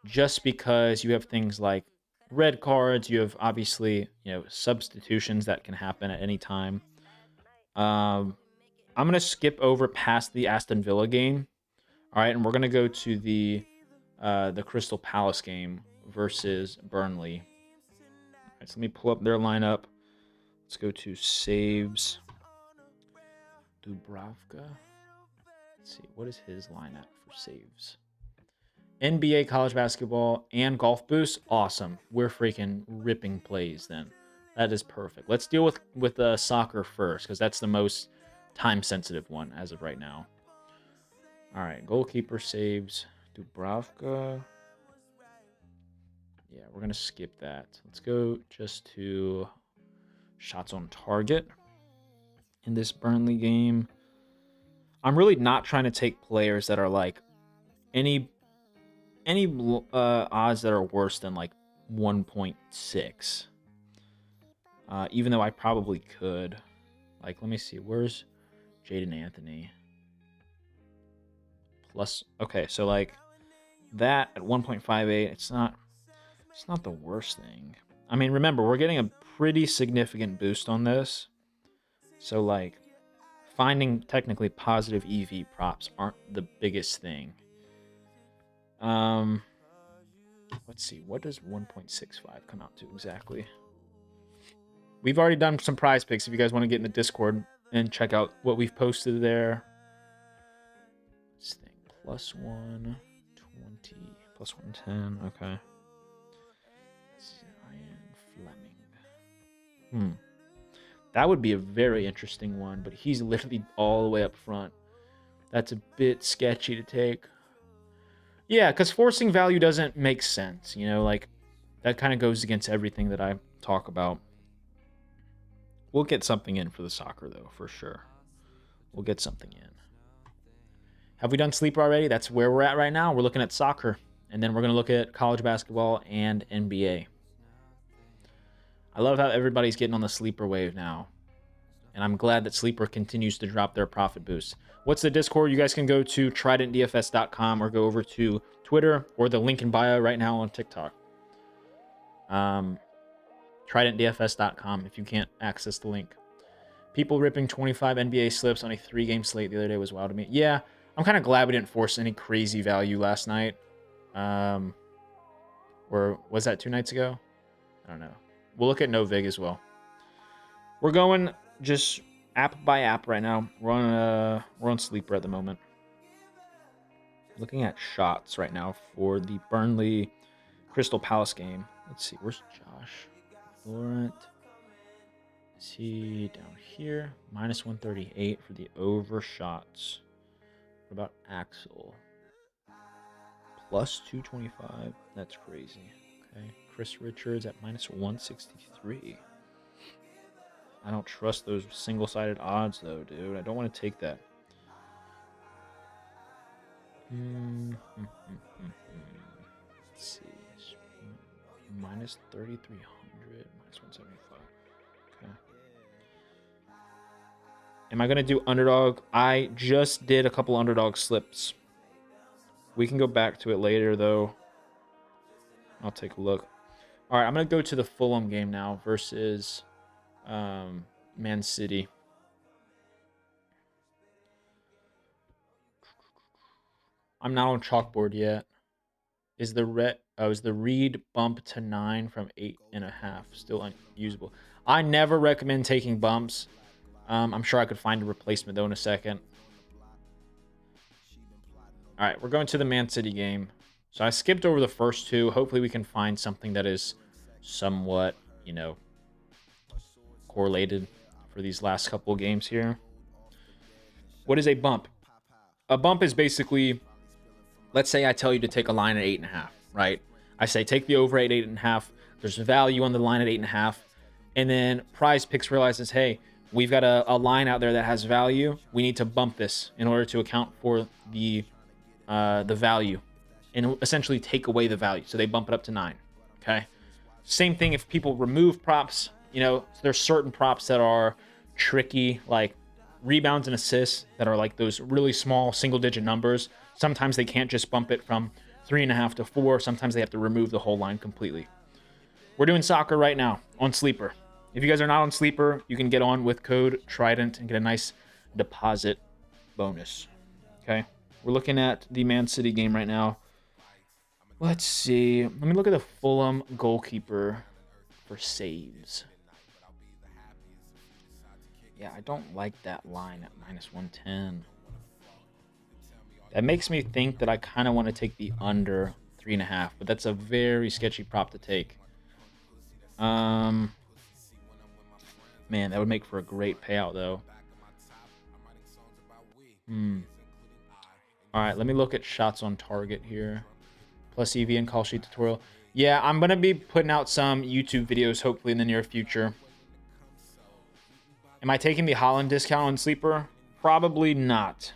just because you have things like red cards. You have obviously substitutions that can happen at any time. I'm going to skip over past the Aston Villa game. All right, and we're going to go to the Crystal Palace game versus Burnley. All right, so let me pull up their lineup. Let's go to saves. Dubravka. Let's see, what is his lineup for saves? NBA college basketball and golf boost. Awesome. We're freaking ripping plays then. That is perfect. Let's deal with soccer first because that's the most time sensitive one as of right now. All right, goalkeeper saves Dubravka. Yeah, we're gonna skip that. Let's go just to shots on target in this Burnley game. I'm really not trying to take players that are like any odds that are worse than like 1.6. Even though I probably could. Like, let me see. Where's Jaden Anthony? Plus, okay, so like that at 1.58, it's not the worst thing. I mean, remember, we're getting a pretty significant boost on this. So like finding technically positive EV props aren't the biggest thing. Let's see, what does 1.65 come out to exactly? We've already done some prize picks if you guys want to get in the Discord and check out what we've posted there. Let's think. Plus 120, plus 110, okay. Zion Fleming. That would be a very interesting one, but he's literally all the way up front. That's a bit sketchy to take. Yeah, because forcing value doesn't make sense, you know, like that kind of goes against everything that I talk about. We'll get something in for the soccer, though, for sure. We'll get something in. Have we done sleeper already? That's where we're at right now. We're looking at soccer, and then we're going to look at college basketball and NBA. I love how everybody's getting on the sleeper wave now, and I'm glad that sleeper continues to drop their profit boost. What's the Discord? You guys can go to tridentdfs.com or go over to Twitter or the link in bio right now on TikTok. TridentDFS.com if you can't access the link. People ripping 25 NBA slips on a 3-game slate the other day was wild to me. Yeah, I'm kind of glad we didn't force any crazy value last night. Or was that 2 nights ago? I don't know. We'll look at no vig as well. We're going just app by app right now. We're on sleeper at the moment. Looking at shots right now for the Burnley Crystal Palace game. Let's see, where's Josh? Laurent. Is he down here? Minus 138 for the overshots. What about Axel? Plus 225. That's crazy. Okay. Chris Richards at minus 163. I don't trust those single-sided odds, though, dude. I don't want to take that. Let's see. Minus 3,300. Minus 175. Okay. Am I going to do underdog? I just did a couple underdog slips. We can go back to it later, though. I'll take a look. All right, I'm going to go to the Fulham game now versus Man City. I'm not on chalkboard yet. Is the read bump to 9 from 8.5 still unusable? I never recommend taking bumps. I'm sure I could find a replacement though in a second. All right, we're going to the Man City game. So I skipped over the first two. Hopefully we can find something that is somewhat, you know, correlated for these last couple of games here. What is a bump? A bump is basically, let's say I tell you to take a line at 8.5, right? I say take the over at 8.5. There's value on the line at 8.5. And then Prize Picks realizes, hey, we've got a line out there that has value. We need to bump this in order to account for the value and essentially take away the value. So they bump it up to 9. Okay. Same thing if people remove props. You know, there's certain props that are tricky, like rebounds and assists that are like those really small single-digit numbers. Sometimes they can't just bump it from 3.5 to 4. Sometimes they have to remove the whole line completely. We're doing soccer right now on Sleeper. If you guys are not on Sleeper, you can get on with code Trident and get a nice deposit bonus. Okay, we're looking at the Man City game right now. Let's see. Let me look at the Fulham goalkeeper for saves. Yeah, I don't like that line at -110. That makes me think that I kind of want to take the under 3.5, but that's a very sketchy prop to take. Man, that would make for a great payout though. All right, let me look at shots on target here. Plus EV and call sheet tutorial. Yeah, I'm going to be putting out some YouTube videos hopefully in the near future. Am I taking the Holland discount on Sleeper? Probably not.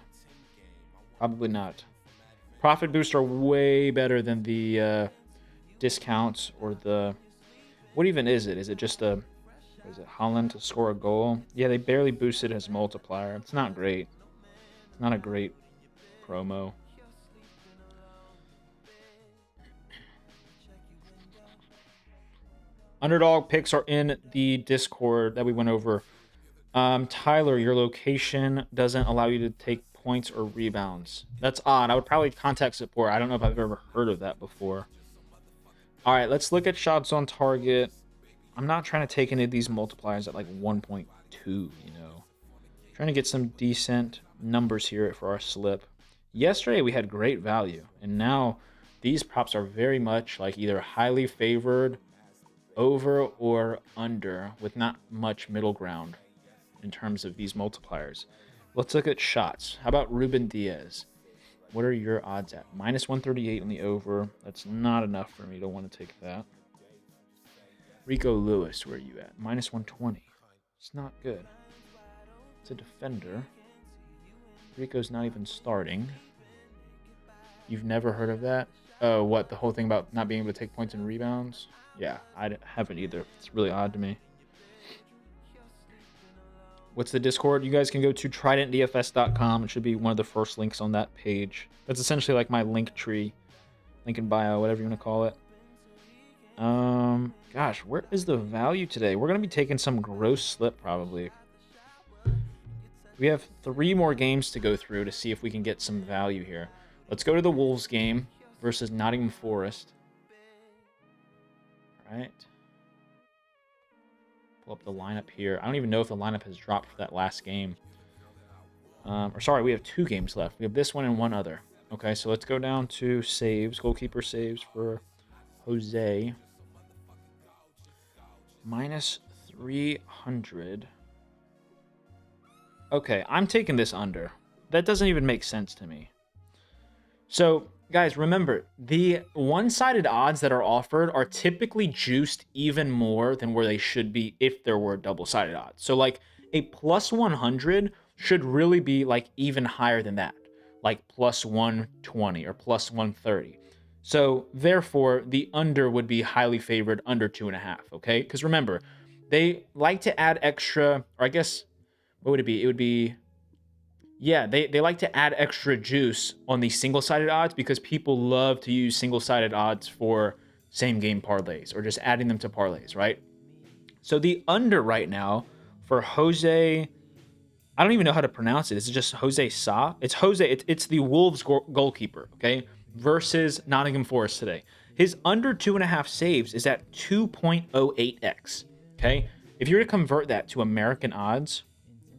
Probably not. Profit boosts are way better than the discounts or the... What even is it? Is it just a... Is it Holland to score a goal? Yeah, they barely boosted his multiplier. It's not great. It's not a great promo. Underdog picks are in the Discord that we went over. Tyler, your location doesn't allow you to take points or rebounds. That's odd. I would probably contact support. I don't know if I've ever heard of that before. All right, let's look at shots on target. I'm not trying to take any of these multipliers at like 1.2, you know. Trying to get some decent numbers here for our slip. Yesterday we had great value, and now these props are very much like either highly favored, over or under, with not much middle ground in terms of these multipliers. Let's look at shots. How about Ruben Diaz? What are your odds at? -138 on the over. That's not enough for me to want to take that. Rico Lewis, where are you at? -120. It's not good. It's a defender. Rico's not even starting. You've never heard of that? Oh, what? The whole thing about not being able to take points and rebounds? Yeah, I haven't either. It's really odd to me. What's the Discord? You guys can go to tridentdfs.com. It should be one of the first links on that page. That's essentially like my link tree, link in bio, whatever you want to call it. Gosh, where is the value today? We're going to be taking some gross slip probably. We have 3 more games to go through to see if we can get some value here. Let's go to the Wolves game versus Nottingham Forest. All right. Pull up the lineup here. I don't even know if the lineup has dropped for that last game. Or sorry, we have 2 games left. We have this one and one other. Okay, so let's go down to saves, goalkeeper saves for Jose. -300. Okay, I'm taking this under. That doesn't even make sense to me. So, guys, remember, the one-sided odds that are offered are typically juiced even more than where they should be if there were double-sided odds. So, like, a +100 should really be, like, even higher than that. Like, +120 or +130. So, therefore, the under would be highly favored under 2.5, okay? Because remember, they like to add extra, or I guess, what would it be? It would be, yeah, they like to add extra juice on the single-sided odds because people love to use single-sided odds for same-game parlays or just adding them to parlays, right? So the under right now for Jose, I don't even know how to pronounce it. Is it just Jose Sa? It's Jose. It's the Wolves goalkeeper, okay, versus Nottingham Forest today. His under 2.5 saves is at 2.08x, okay? If you were to convert that to American odds,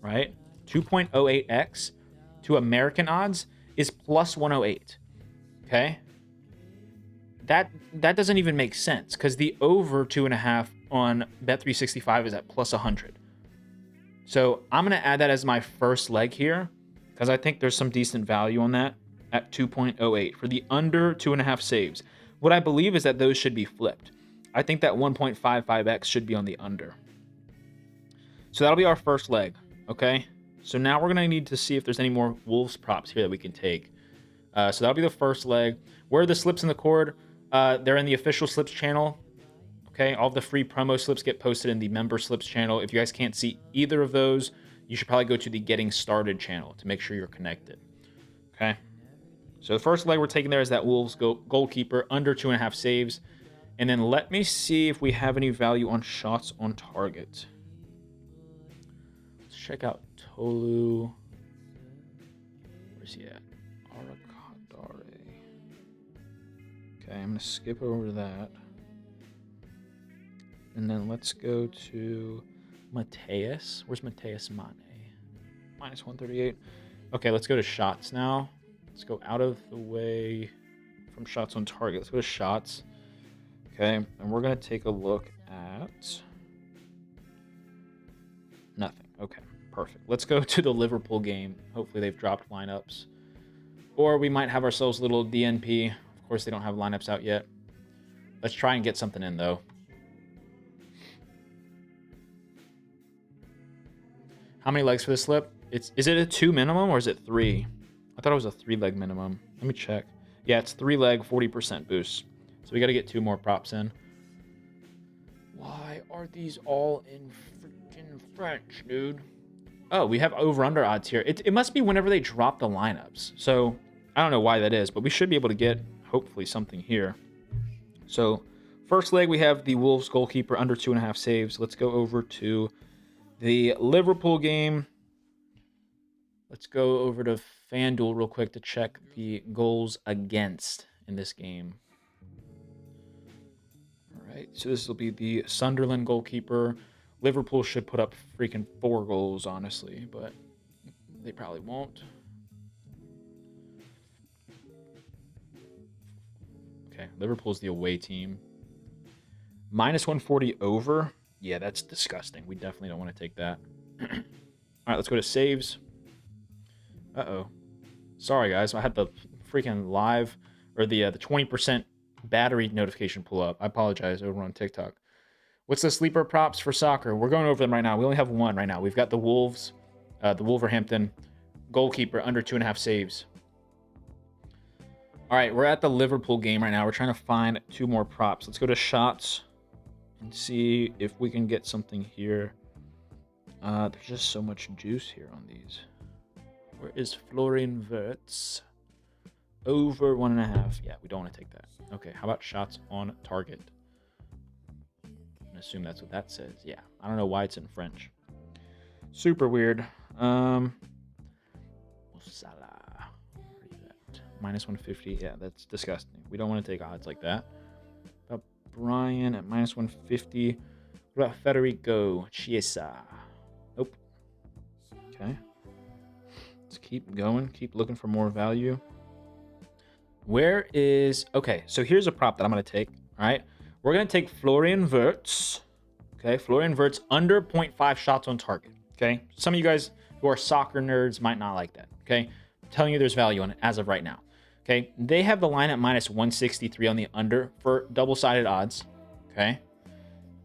right, 2.08x to American odds is +108, okay? That doesn't even make sense because the over 2.5 on Bet365 is at +100. So I'm going to add that as my first leg here because I think there's some decent value on that at 2.08 for the under 2.5 saves. What I believe is that those should be flipped. I think that 1.55x should be on the under. So that'll be our first leg, okay? So now we're going to need to see if there's any more Wolves props here that we can take. So that'll be the first leg. Where are the slips in the cord? They're in the official slips channel. Okay, all the free promo slips get posted in the member slips channel. If you guys can't see either of those, you should probably go to the getting started channel to make sure you're connected. Okay, so the first leg we're taking there is that Wolves goalkeeper under 2.5 saves. And then let me see if we have any value on shots on target. Let's check out Tolu. Where's he at? Aracadare. Okay, I'm going to skip over that. And then let's go to Mateus. Where's Mateus Mane? Minus 138. Okay, let's go to shots now. Let's go out of the way from shots on target. Let's go to shots. Okay, and we're going to take a look at nothing. Okay, perfect. Let's go to the Liverpool game. Hopefully they've dropped lineups. Or we might have ourselves a little DNP. Of course, they don't have lineups out yet. Let's try and get something in, though. How many legs for this slip? Is it a 2 minimum or is it 3? I thought it was a 3-leg minimum. Let me check. Yeah, it's 3-leg, 40% boost. So we got to get 2 more props in. Why are these all in freaking French, dude? Oh, we have over-under odds here. It must be whenever they drop the lineups. So I don't know why that is, but we should be able to get, hopefully, something here. So first leg, we have the Wolves goalkeeper under 2.5 saves. Let's go over to the Liverpool game. Let's go over to FanDuel real quick to check the goals against in this game. All right, so this will be the Sunderland goalkeeper. Liverpool should put up freaking 4 goals, honestly, but they probably won't. Okay, Liverpool's the away team. Minus 140 over. Yeah, that's disgusting. We definitely don't want to take that. All right, let's go to saves. Uh-oh. Sorry, guys. I had the freaking live or the 20% battery notification pull up. I apologize over on TikTok. What's the sleeper props for soccer? We're going over them right now. We only have one right now. We've got the Wolves, the Wolverhampton goalkeeper under 2.5 saves. All right, we're at the Liverpool game right now. We're trying to find 2 more props. Let's go to shots and see if we can get something here. There's just so much juice here on these. Where is Florian Wirtz? Over 1.5. Yeah, we don't want to take that. Okay, how about shots on target? I'm gonna assume that's what that says. Yeah, I don't know why it's in French. Super weird. Salah. Where is that? Minus 150. Yeah, that's disgusting. We don't want to take odds like that. About Brian at minus 150. What about Federico Chiesa? Nope. Okay. Let's keep going. Keep looking for more value. Where is... Okay, so here's a prop that I'm going to take. All right. We're going to take Florian Wirtz. Okay, Florian Wirtz under 0.5 shots on target. Okay, some of you guys who are soccer nerds might not like that. Okay, I'm telling you there's value on it as of right now. Okay, they have the line at minus 163 on the under for double-sided odds. Okay,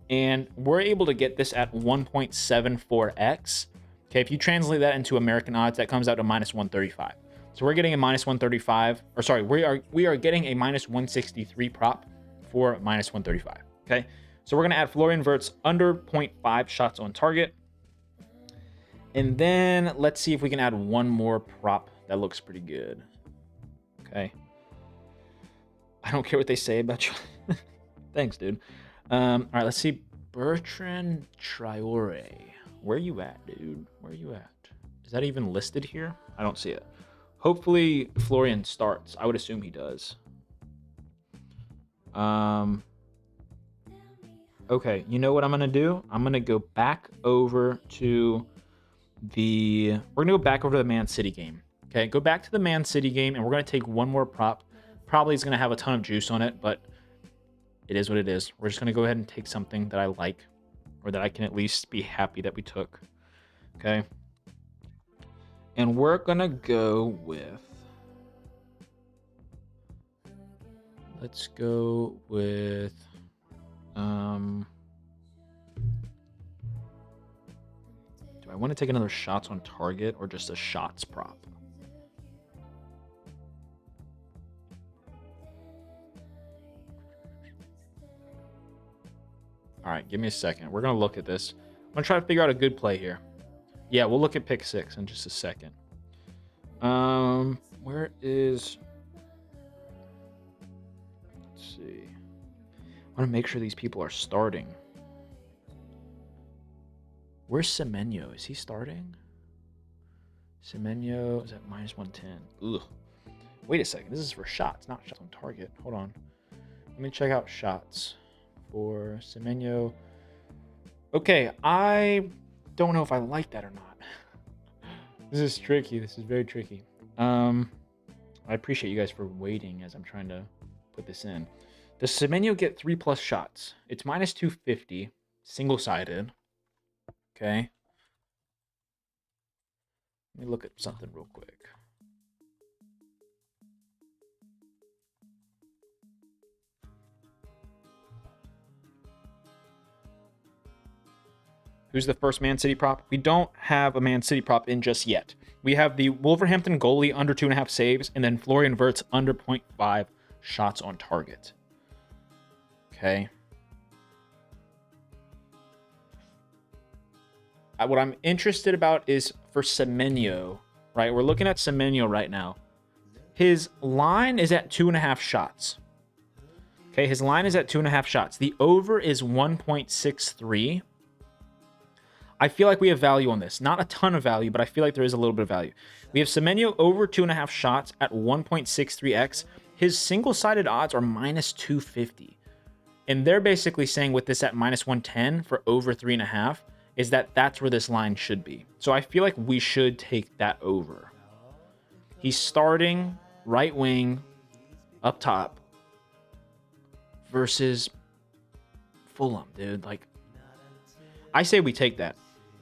and we're able to get this at 1.74x. Okay, if you translate that into American odds, that comes out to minus 135. So we're getting a minus 135, or sorry, we are getting a minus 163 prop for minus 135. Okay, so we're gonna add Florian Wirtz under 0.5 shots on target, and then let's see if we can add one more prop that looks pretty good. Okay, I don't care what they say about you. Thanks, dude. All right, let's see. Bertrand Traore. Where you at, dude? Where you at? Is that even listed here? I don't see it. Hopefully Florian starts. I would assume he does. Okay, you know what I'm going to do? I'm going to go back over to the... We're going to go back over to the Man City game. Okay, go back to the Man City game, and we're going to take one more prop. Probably is going to have a ton of juice on it, but it is what it is. We're just going to go ahead and take something that I like, or that I can at least be happy that we took. Okay. And we're going to go with... Let's go with... Do I want to take another shots on target or just a shots prop? All right, give me a second. We're going to look at this. I'm going to try to figure out a good play here. Yeah, we'll look at pick 6 in just a second. Where is... Let's see. I want to make sure these people are starting. Where's Semenyo? Is he starting? Semenyo is at -110. Ugh. Wait a second. This is for shots, not shots on target. Hold on. Let me check out shots for Semenyo. Okay, I don't know if I like that or not. This is tricky. This is very tricky. I appreciate you guys for waiting as I'm trying to put this in. Does Semenyo get 3+ shots? It's -250, single-sided. Okay. Let me look at something real quick. Who's the first Man City prop? We don't have a Man City prop in just yet. We have the Wolverhampton goalie under 2.5 saves, and then Florian Wirtz under 0.5 shots on target. Okay. What I'm interested about is for Semenyo, right? We're looking at Semenyo right now. His line is at 2.5 shots. Okay, his line is at 2.5 shots. The over is 1.63. I feel like we have value on this. Not a ton of value, but I feel like there is a little bit of value. We have Semenyo over 2.5 shots at 1.63x. His single-sided odds are -250. And they're basically saying with this at -110 for over 3.5 is that that's where this line should be. So I feel like we should take that over. He's starting right wing up top versus Fulham, dude. Like, I say we take that.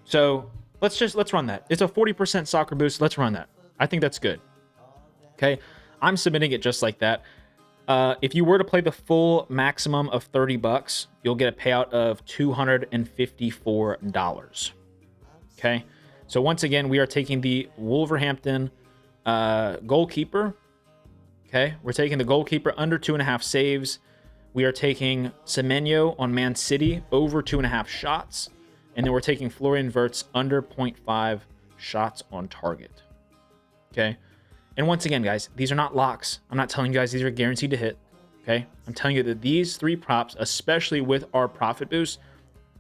So let's run that. It's a 40% soccer boost. Let's run that. I think that's good. Okay. I'm submitting it just like that. If you were to play the full maximum of $30, you'll get a payout of $254. Okay. So once again, we are taking the Wolverhampton goalkeeper. Okay. We're taking the goalkeeper under 2.5 saves. We are taking Semenyo on Man City over 2.5 shots. And then we're taking Florian Wirtz under 0.5 shots on target. Okay. And once again, guys, these are not locks. I'm not telling you guys these are guaranteed to hit. Okay. I'm telling you that these 3 props, especially with our profit boost,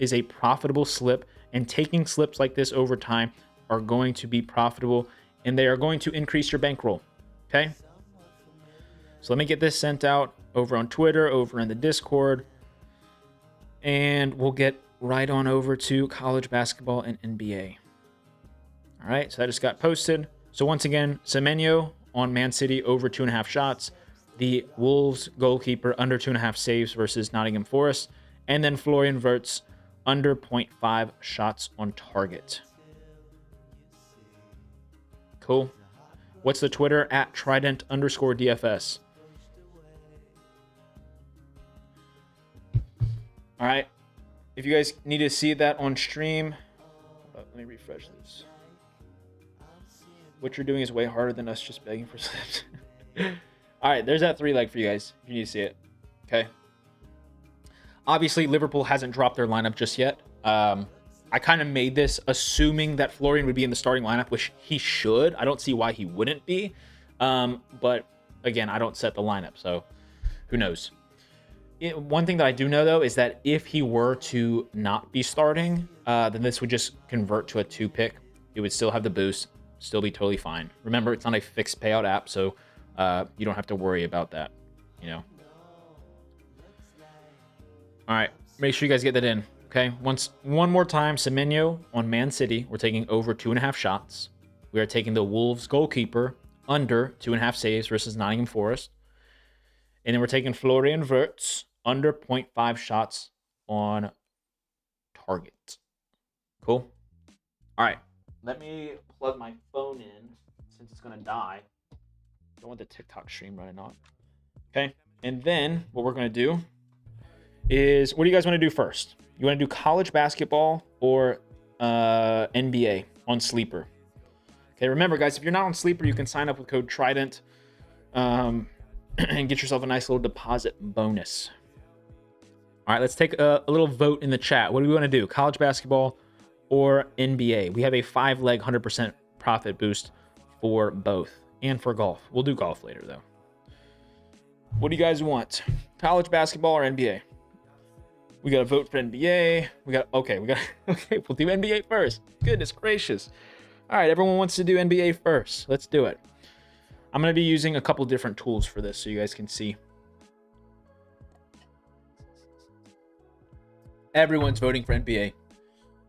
is a profitable slip. And taking slips like this over time are going to be profitable. And they are going to increase your bankroll. Okay. So let me get this sent out over on Twitter, over in the Discord. And we'll get right on over to college basketball and NBA. All right, so that just got posted. So once again, Semenyo on Man City over 2.5 shots. The Wolves goalkeeper under 2.5 saves versus Nottingham Forest. And then Florian Wirtz under 0.5 shots on target. Cool. What's the Twitter? At Trident_DFS. All right. If you guys need to see that on stream, let me refresh this. What you're doing is way harder than us just begging for slips. All right, there's that 3-leg for you guys if you need to see it. Okay. Obviously, Liverpool hasn't dropped their lineup just yet. I kind of made this assuming that Florian would be in the starting lineup, which he should. I don't see why he wouldn't be. But again, I don't set the lineup, so who knows? One thing that I do know, though, is that if he were to not be starting, then this would just convert to a 2-pick. It would still have the boost, still be totally fine. Remember, it's not a fixed payout app, so you don't have to worry about that, you know. All right, make sure you guys get that in, okay? One more time, Semenyo on Man City. We're taking over 2.5 shots. We are taking the Wolves goalkeeper under 2.5 saves versus Nottingham Forest. And then we're taking Florian Wirtz under 0.5 shots on target. Cool. All right. Let me plug my phone in since it's going to die. Don't want the TikTok stream running off. Okay. And then what we're going to do is, what do you guys want to do first? You want to do college basketball or NBA on Sleeper? Okay. Remember, guys, if you're not on Sleeper, you can sign up with code Trident and get yourself a nice little deposit bonus. All right, let's take a little vote in the chat. What do we want to do? College basketball or NBA? We have a 5-leg 100% profit boost for both and for golf. We'll do golf later, though. What do you guys want? College basketball or NBA? We got to vote for NBA. Okay, we'll do NBA first. Goodness gracious. All right, everyone wants to do NBA first. Let's do it. I'm going to be using a couple different tools for this so you guys can see. Everyone's voting for NBA,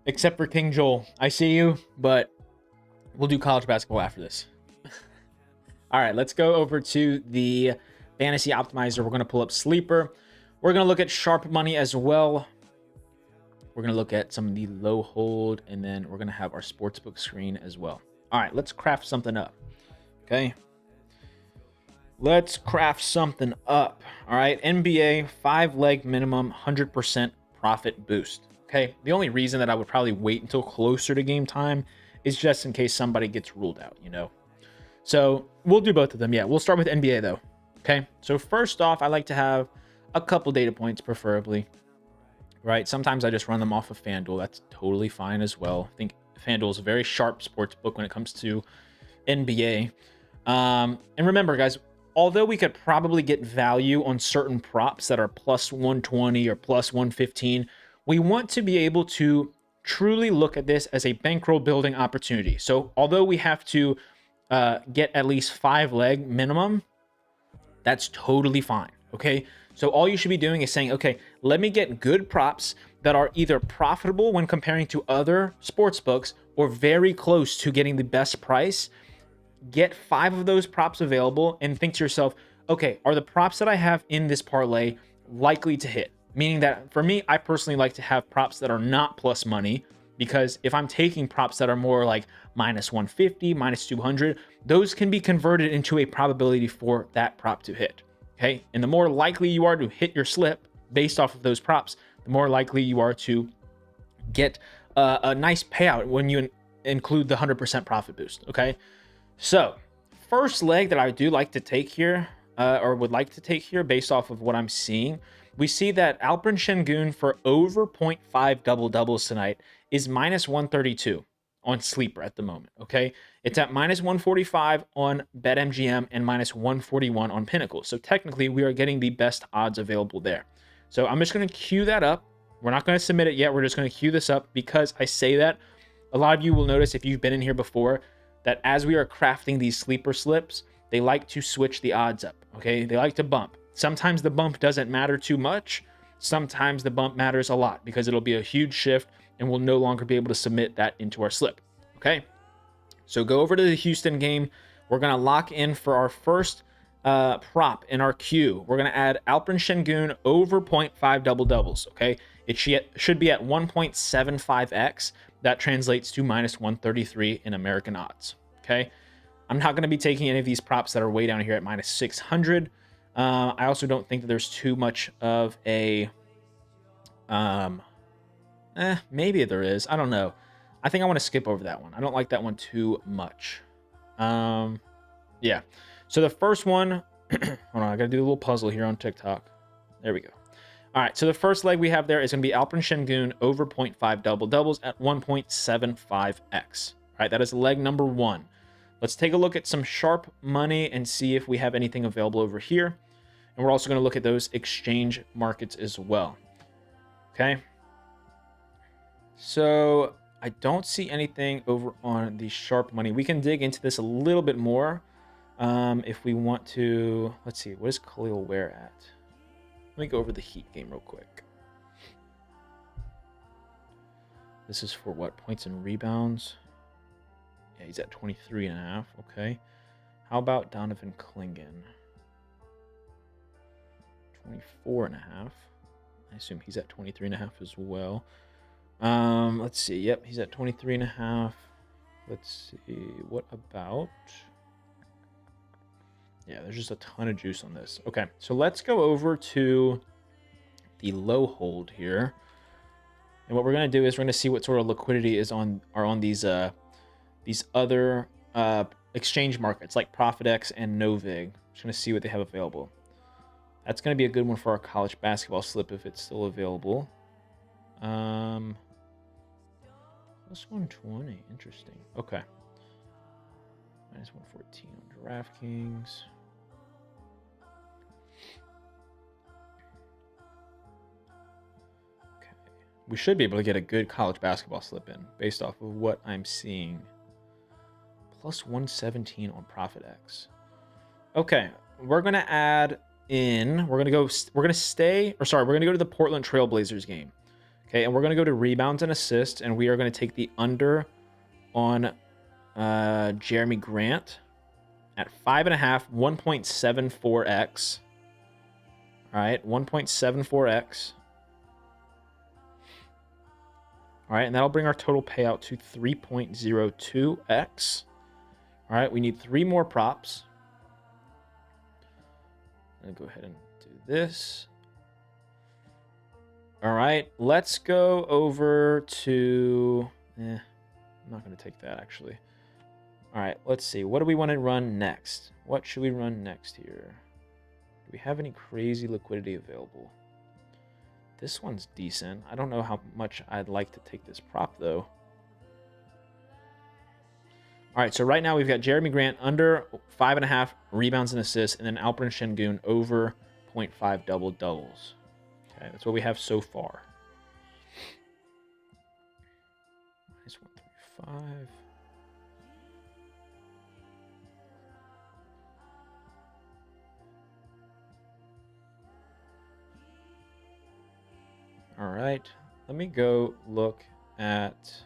except for King Joel. I see you, but we'll do college basketball after this. All right, let's go over to the Fantasy Optimizer. We're going to pull up Sleeper. We're going to look at Sharp Money as well. We're going to look at some of the low hold, and then we're going to have our sportsbook screen as well. All right, let's craft something up. Okay. Let's craft something up. All right, NBA 5-leg minimum 100% profit boost. Okay, the only reason that I would probably wait until closer to game time is just in case somebody gets ruled out, you know. So we'll do both of them. Yeah, we'll start with NBA though. Okay, so first off, I like to have a couple data points, preferably. Right, sometimes I just run them off of FanDuel. That's totally fine as well. I think FanDuel is a very sharp sports book when it comes to NBA. And remember, guys, although we could probably get value on certain props that are plus 120 or plus 115, we want to be able to truly look at this as a bankroll building opportunity. So although we have to get at least 5-leg minimum, that's totally fine. Okay. So all you should be doing is saying, okay, let me get good props that are either profitable when comparing to other sports books or very close to getting the best price. Get 5 of those props available and think to yourself, okay, are the props that I have in this parlay likely to hit? Meaning that for me, I personally like to have props that are not plus money, because if I'm taking props that are more like minus 150, minus 200, those can be converted into a probability for that prop to hit. Okay. And the more likely you are to hit your slip based off of those props, the more likely you are to get a nice payout when you include the 100% profit boost. Okay. So first leg that I do like to take here, or would like to take here based off of what I'm seeing, we see that Alperen Şengün for over 0.5 double-doubles tonight is minus 132 on Sleeper at the moment, okay? It's at minus 145 on BetMGM and minus 141 on Pinnacle. So technically, we are getting the best odds available there. So I'm just going to queue that up. We're not going to submit it yet. We're just going to queue this up because I say that. A lot of you will notice if you've been in here before that as we are crafting these sleeper slips, they like to switch the odds up, okay? They like to bump. Sometimes the bump doesn't matter too much. Sometimes the bump matters a lot because it'll be a huge shift and we'll no longer be able to submit that into our slip, okay? So go over to the Houston game. We're going to lock in for our first prop in our queue. We're going to add Alperen Şengün over 0.5 double-doubles, okay? It should be at 1.75x. That translates to minus 133 in American odds, okay? I'm not going to be taking any of these props that are way down here at minus 600. I also don't think that there's too much of a... maybe there is. I don't know. I think I want to skip over that one. I don't like that one too much. Yeah. So the first one... hold on, I got to do a little puzzle here on TikTok. There we go. All right, so the first leg we have there is going to be Alperen Şengün over 0.5 double-doubles at 1.75x. All right, that is leg number 1. Let's take a look at some sharp money and see if we have anything available over here. And we're also going to look at those exchange markets as well. Okay. So I don't see anything over on the sharp money. We can dig into this a little bit more if we want to. Let's see, what is Khalil Ware at? Let me go over the Heat game real quick. This is for what? Points and rebounds. Yeah, he's at 23.5. Okay. How about Donovan Clingan? 24.5. I assume he's at 23.5 as well. Let's see. Yep, he's at 23.5. Let's see. What about... Yeah, there's just a ton of juice on this. Okay, so let's go over to the low hold here. And what we're going to do is we're going to see what sort of liquidity is on these other exchange markets like ProfitX and Novig. Just going to see what they have available. That's going to be a good one for our college basketball slip if it's still available. Plus 120. Interesting. Okay. Minus 114 on DraftKings. We should be able to get a good college basketball slip in based off of what I'm seeing. Plus 117 on Profit X. Okay, we're gonna add in. We're gonna go to the Portland Trailblazers game. Okay, and we're gonna go to rebounds and assists, and we are gonna take the under on Jeremy Grant at 5.5, 1.74x. All right, 1.74x. All right, and that'll bring our total payout to 3.02x. All right, we need 3 more props. I'm gonna go ahead and do this. All right, let's go over to... I'm not gonna take that, actually. All right, let's see. What do we want to run next? What should we run next here? Do we have any crazy liquidity available? This one's decent. I don't know how much I'd like to take this prop, though. All right, so right now we've got Jeremy Grant under 5.5 rebounds and assists, and then Alperen Şengün over 0.5 double-doubles. Okay, that's what we have so far. Minus 135. All right, let me go look at...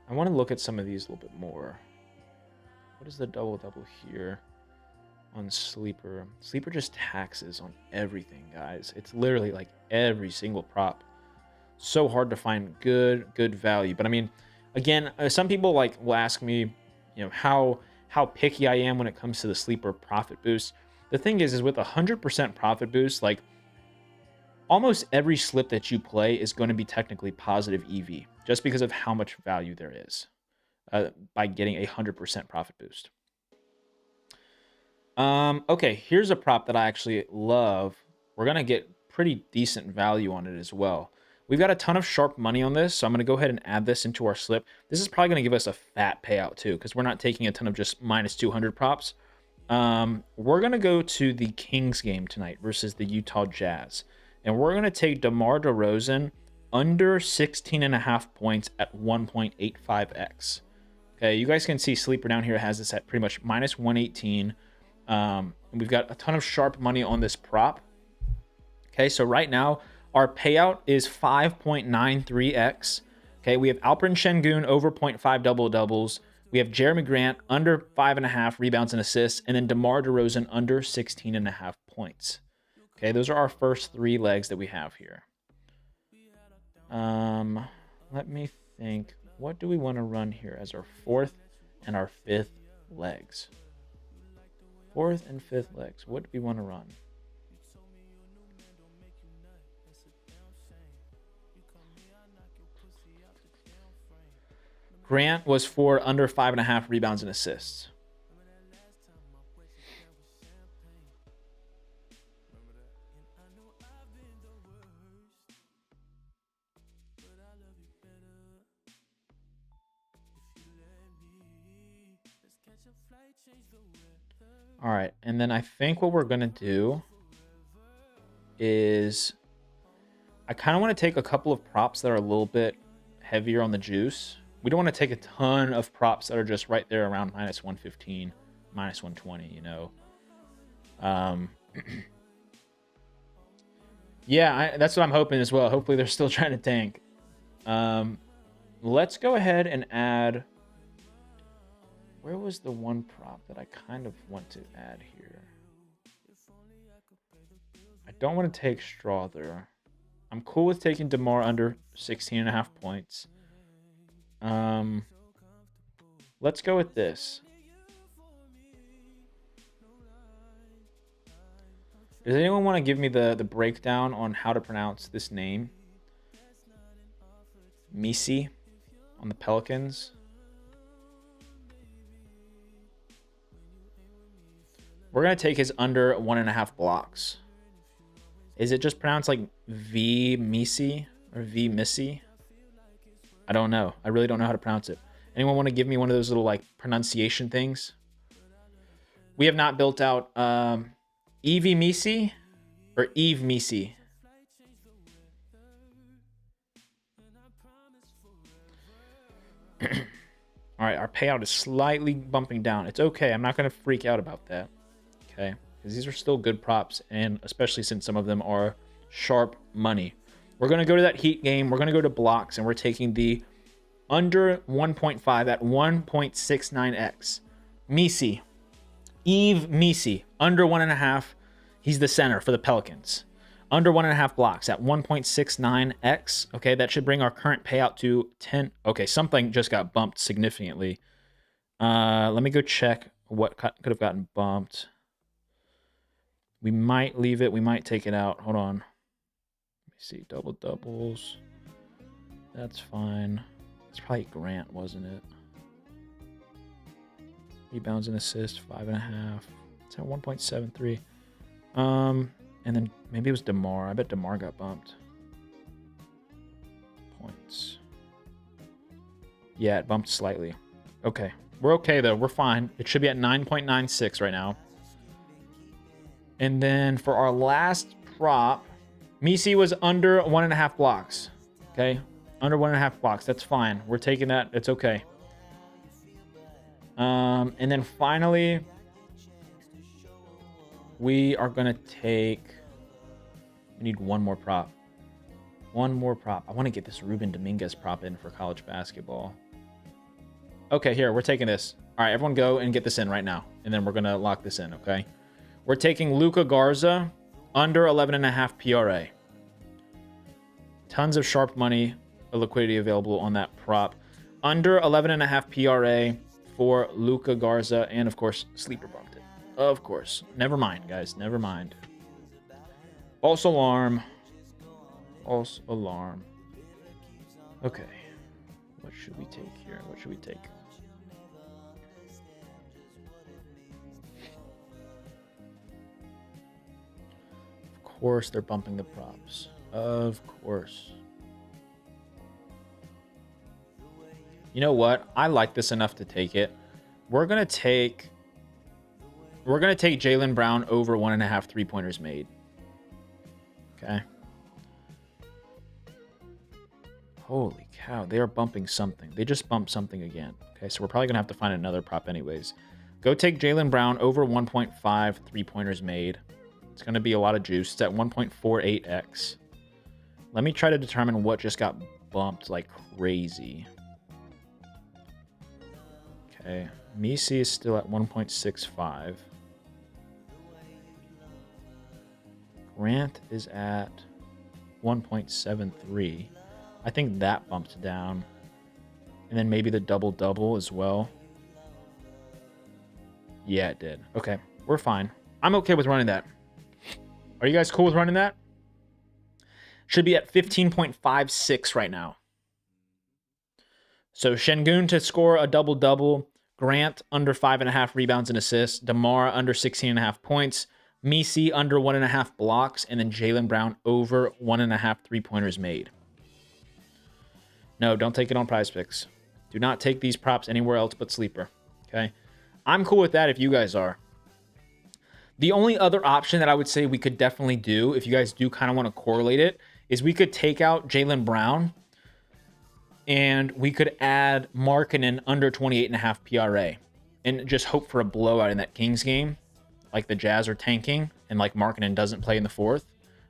I want to look at some of these a little bit more. What is the double-double here on Sleeper? Sleeper just taxes on everything, guys. It's literally like every single prop. So hard to find good value. But I mean, again, some people will ask me, how picky I am when it comes to the Sleeper profit boost. The thing is with 100% profit boost, almost every slip that you play is going to be technically positive EV, just because of how much value there is by getting a 100% profit boost. Okay, here's a prop that I actually love. We're going to get pretty decent value on it as well. We've got a ton of sharp money on this, so I'm going to go ahead and add this into our slip. This is probably going to give us a fat payout too, because we're not taking a ton of just minus 200 props. We're going to go to the Kings game tonight versus the Utah Jazz. And we're going to take DeMar DeRozan under 16.5 points at 1.85x. Okay, you guys can see Sleeper down here has this at pretty much minus 118. And we've got a ton of sharp money on this prop. Okay, so right now, our payout is 5.93x. Okay, we have Alperen Şengün over 0.5 double-doubles. We have Jeremy Grant under 5.5 rebounds and assists. And then DeMar DeRozan under 16.5 points. Okay, those are our first 3 legs that we have here. Let me think. What do we want to run here as our 4th and our 5th legs? 4th and 5th legs. What do we want to run? Grant was for under 5.5 rebounds and assists. All right, and then I think what we're going to do is I kind of want to take a couple of props that are a little bit heavier on the juice. We don't want to take a ton of props that are just right there around minus 115, minus 120, Yeah, that's what I'm hoping as well. Hopefully they're still trying to tank. Let's go ahead and add... Where was the one prop that I kind of want to add here? I don't want to take Strawther. I'm cool with taking DeMar under 16.5 points. Let's go with this. Does anyone want to give me the breakdown on how to pronounce this name? Missi on the Pelicans. We're going to take his under 1.5 blocks. Is it just pronounced like V Missi or V Missy? I don't know. I really don't know how to pronounce it. Anyone want to give me one of those little pronunciation things? We have not built out Evie Missi or Eve Missi. All right, our payout is slightly bumping down. It's okay. I'm not going to freak out about that. Okay, because these are still good props, and especially since some of them are sharp money. We're going to go to that Heat game. We're going to go to blocks, and we're taking the under 1.5 at 1.69x. Messi. Yves Messi. Under 1.5. He's the center for the Pelicans. Under 1.5 blocks at 1.69x. Okay, that should bring our current payout to 10. Okay, something just got bumped significantly. Let me go check what could have gotten bumped. We might leave it. We might take it out. Hold on. Let me see. Double doubles. That's fine. It's probably Grant, wasn't it? Rebounds and assists, 5.5. It's at 1.73. And then maybe it was DeMar. I bet DeMar got bumped. Points. Yeah, it bumped slightly. Okay. We're okay, though. We're fine. It should be at 9.96 right now. And then for our last prop, Messi was under 1.5 blocks. Okay? Under 1.5 blocks. That's fine. We're taking that. It's okay. And then finally, we are going to take... We need one more prop. One more prop. I want to get this Ruben Dominguez prop in for college basketball. Okay, here. We're taking this. All right, everyone go and get this in right now. And then we're going to lock this in, okay? We're taking Luka Garza under 11.5 PRA. Tons of sharp money, liquidity available on that prop. Under 11.5 PRA for Luka Garza. And, of course, sleeper bumped it. Of course. Never mind, guys. Never mind. False alarm. False alarm. Okay. What should we take here? What should we take? Of course, they're bumping the props. Of course. You know what? I like this enough to take it. We're gonna take Jaylen Brown over 1.5 3-pointers made. Okay. Holy cow, they are bumping something. They just bumped something again. Okay, so we're probably gonna have to find another prop anyways. Go take Jaylen Brown over 1.5 3-pointers made. It's gonna be a lot of juice. It's at 1.48x. Let me try to determine what just got bumped like crazy. Okay, Messi is still at 1.65. Grant is at 1.73. I think that bumped down. And then maybe the double-double as well. Yeah, it did. Okay, we're fine. I'm okay with running that. Are you guys cool with running that? Should be at 15.56 right now. So Şengün to score a double-double. Grant under 5.5 rebounds and assists. DeMar under 16.5 points. Messi under 1.5 blocks. And then Jaylen Brown over 1.5 3-pointers made. No, don't take it on Prize Picks. Do not take these props anywhere else but Sleeper. Okay? I'm cool with that if you guys are. The only other option that I would say we could definitely do, if you guys do kind of want to correlate it, is we could take out Jaylen Brown and we could add Markkanen under 28.5 PRA and just hope for a blowout in that Kings game, like the Jazz are tanking and like Markkanen doesn't play in the fourth.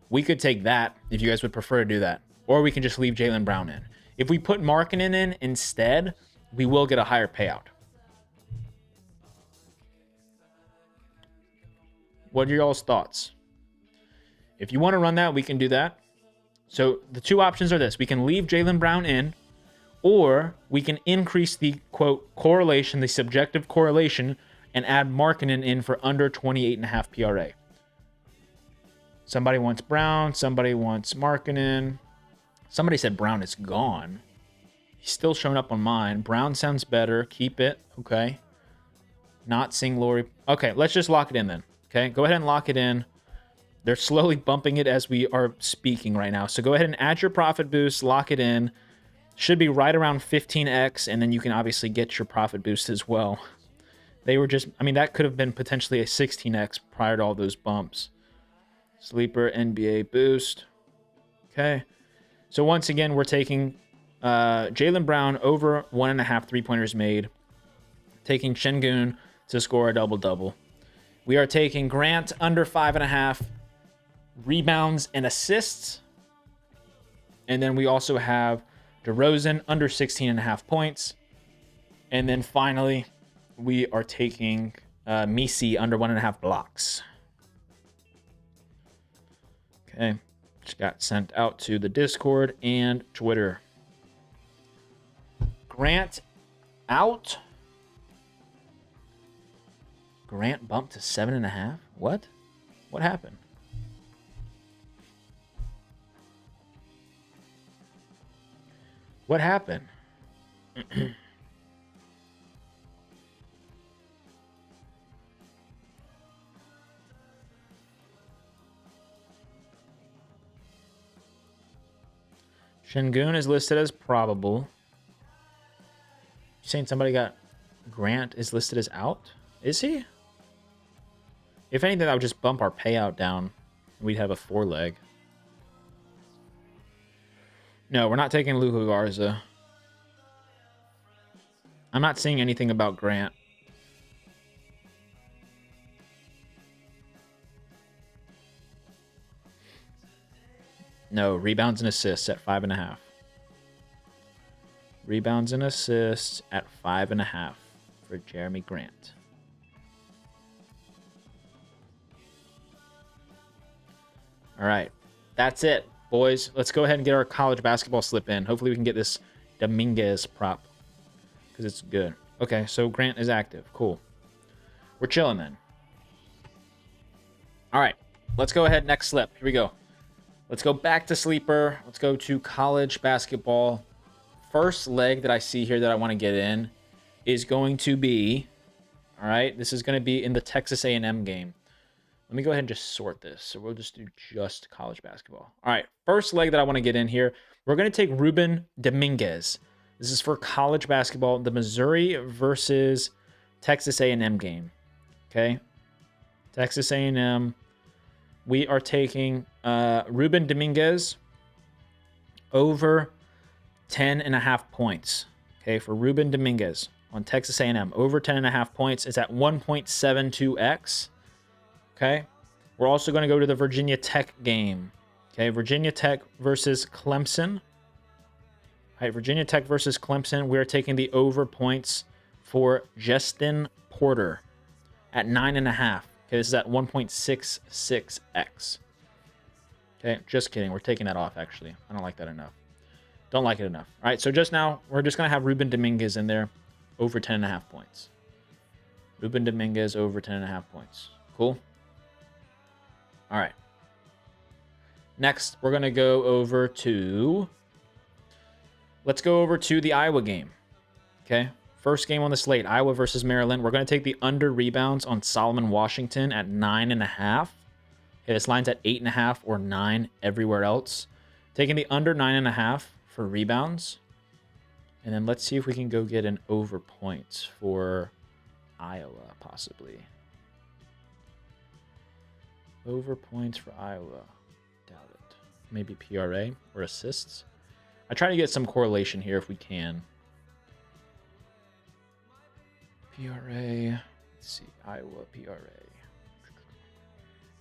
We could take that if you guys would prefer to do that. Or we can just leave Jaylen Brown in. If we put Markkanen in instead, we will get a higher payout. What are y'all's thoughts? If you want to run that, we can do that. So the two options are this. We can leave Jaylen Brown in, or we can increase the, quote, correlation, the subjective correlation, and add Markkanen in for under 28.5 PRA. Somebody wants Brown. Somebody wants Markkanen. Somebody said Brown is gone. He's still showing up on mine. Brown sounds better. Keep it. Okay. Not seeing Laurie. Okay, let's just lock it in then. Okay, go ahead and lock it in. They're slowly bumping it as we are speaking right now. So go ahead and add your profit boost, lock it in. Should be right around 15x, and then you can obviously get your profit boost as well. They were just, I mean, that could have been potentially a 16x prior to all those bumps. Sleeper NBA boost. Okay. So once again, we're taking Jaylen Brown over 1.5 3-pointers made. taking Şengün to score a double-double. We are taking Grant under 5.5 rebounds and assists. And then we also have DeRozan under 16.5 points. And then finally, we are taking Misi under 1.5 blocks. Okay, just got sent out to the Discord and Twitter. Grant out. Grant bumped to 7.5. What? What happened? What happened? Şengün is listed as probable. You saying somebody got Grant is listed as out? Is he? If anything, that would just bump our payout down. We'd have a 4-leg. No, we're not taking Luka Garza. I'm not seeing anything about Grant. No, rebounds and assists at 5.5. Rebounds and assists at 5.5 for Jeremy Grant. All right, that's it, boys. Let's go ahead and get our college basketball slip in. Hopefully we can get this Dominguez prop because it's good. Okay, so Grant is active. Cool. We're chilling then. All right, let's go ahead. Next slip. Here we go. Let's go back to sleeper. Let's go to college basketball. First leg that I see here that I want to get in is going to be, all right, this is going to be in the Texas A&M game. Let me go ahead and just sort this. So we'll just do just college basketball. All right, first leg that I want to get in here, we're going to take Ruben Dominguez. This is for college basketball, the Missouri versus Texas A&M game. Okay, Texas A&M. We are taking Ruben Dominguez over 10.5 points. Okay, for Ruben Dominguez on Texas A&M, over 10.5 points. It's at 1.72x. Okay, we're also going to go to the Virginia Tech game. Okay, Virginia Tech versus Clemson. All right, Virginia Tech versus Clemson. We are taking the over points for Justin Porter at 9.5. Okay, this is at 1.66x. Okay, just kidding. We're taking that off, actually. I don't like that enough. Don't like it enough. All right, so just now, we're just going to have Ruben Dominguez in there over 10.5 points. Ruben Dominguez over 10.5 points. Cool? All right. Next, we're going to go over to... Let's go over to the Iowa game. Okay. First game on the slate, Iowa versus Maryland. We're going to take the under rebounds on Solomon Washington at 9.5. Okay, this line's at 8.5 or 9 everywhere else. Taking the under 9.5 for rebounds. And then let's see if we can go get an over points for Iowa, possibly. Over points for Iowa. Doubt it. Maybe PRA or assists. I try to get some correlation here if we can. PRA. Let's see. Iowa PRA.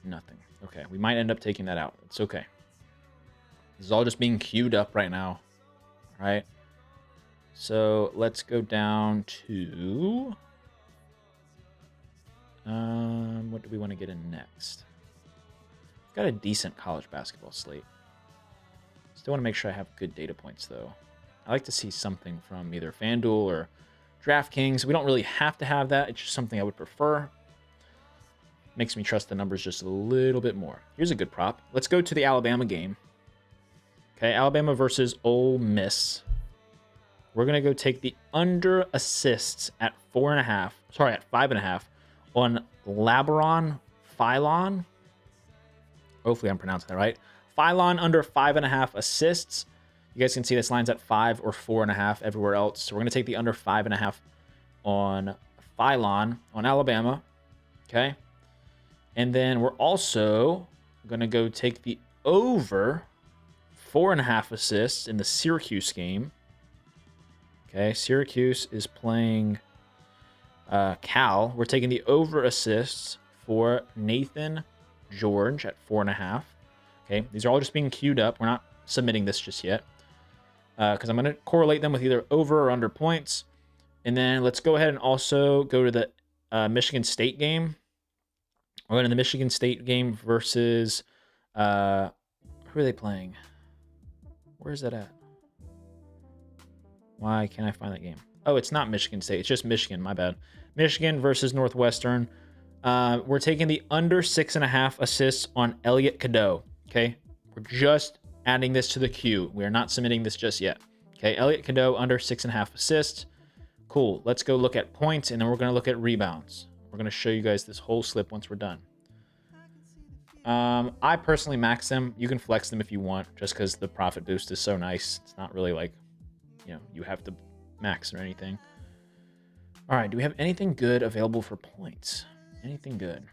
Nothing. Okay. We might end up taking that out. It's okay. This is all just being queued up right now. All right. So let's go down to... what do we want to get in next? Got a decent college basketball slate. Still want to make sure I have good data points, though. I like to see something from either FanDuel or DraftKings. We don't really have to have that. It's just something I would prefer. Makes me trust the numbers just a little bit more. Here's a good prop. Let's go to the Alabama game. Okay, Alabama versus Ole Miss. We're going to go take the under assists at 4.5. Sorry, at 5.5 on Labaron Philon. Hopefully I'm pronouncing that right. Philon under 5.5 assists. You guys can see this line's at 5 or 4.5 everywhere else. So we're going to take the under 5.5 on Philon on Alabama. Okay. And then we're also going to go take the over 4.5 assists in the Syracuse game. Okay. Syracuse is playing Cal, we're taking the over assists for Nathan George at 4.5. Okay, these are all just being queued up. We're not submitting this just yet because I'm going to correlate them with either over or under points. And then let's go ahead and also go to the Michigan State game. We're going to the Michigan State game versus who are they playing? Where is that at? Why can't I find that game? Oh, it's not Michigan State. It's just Michigan. My bad. Michigan versus Northwestern. We're taking the under 6.5 assists on Elliot Cadeau. Okay. We're just adding this to the queue. We are not submitting this just yet. Okay. Elliot Cadeau under 6.5 assists. Cool. Let's go look at points and then we're going to look at rebounds. We're going to show you guys this whole slip once we're done. I personally max them. You can flex them if you want, just because the profit boost is so nice. It's not really like, you have to max or anything. All right, do we have anything good available for points? Anything good?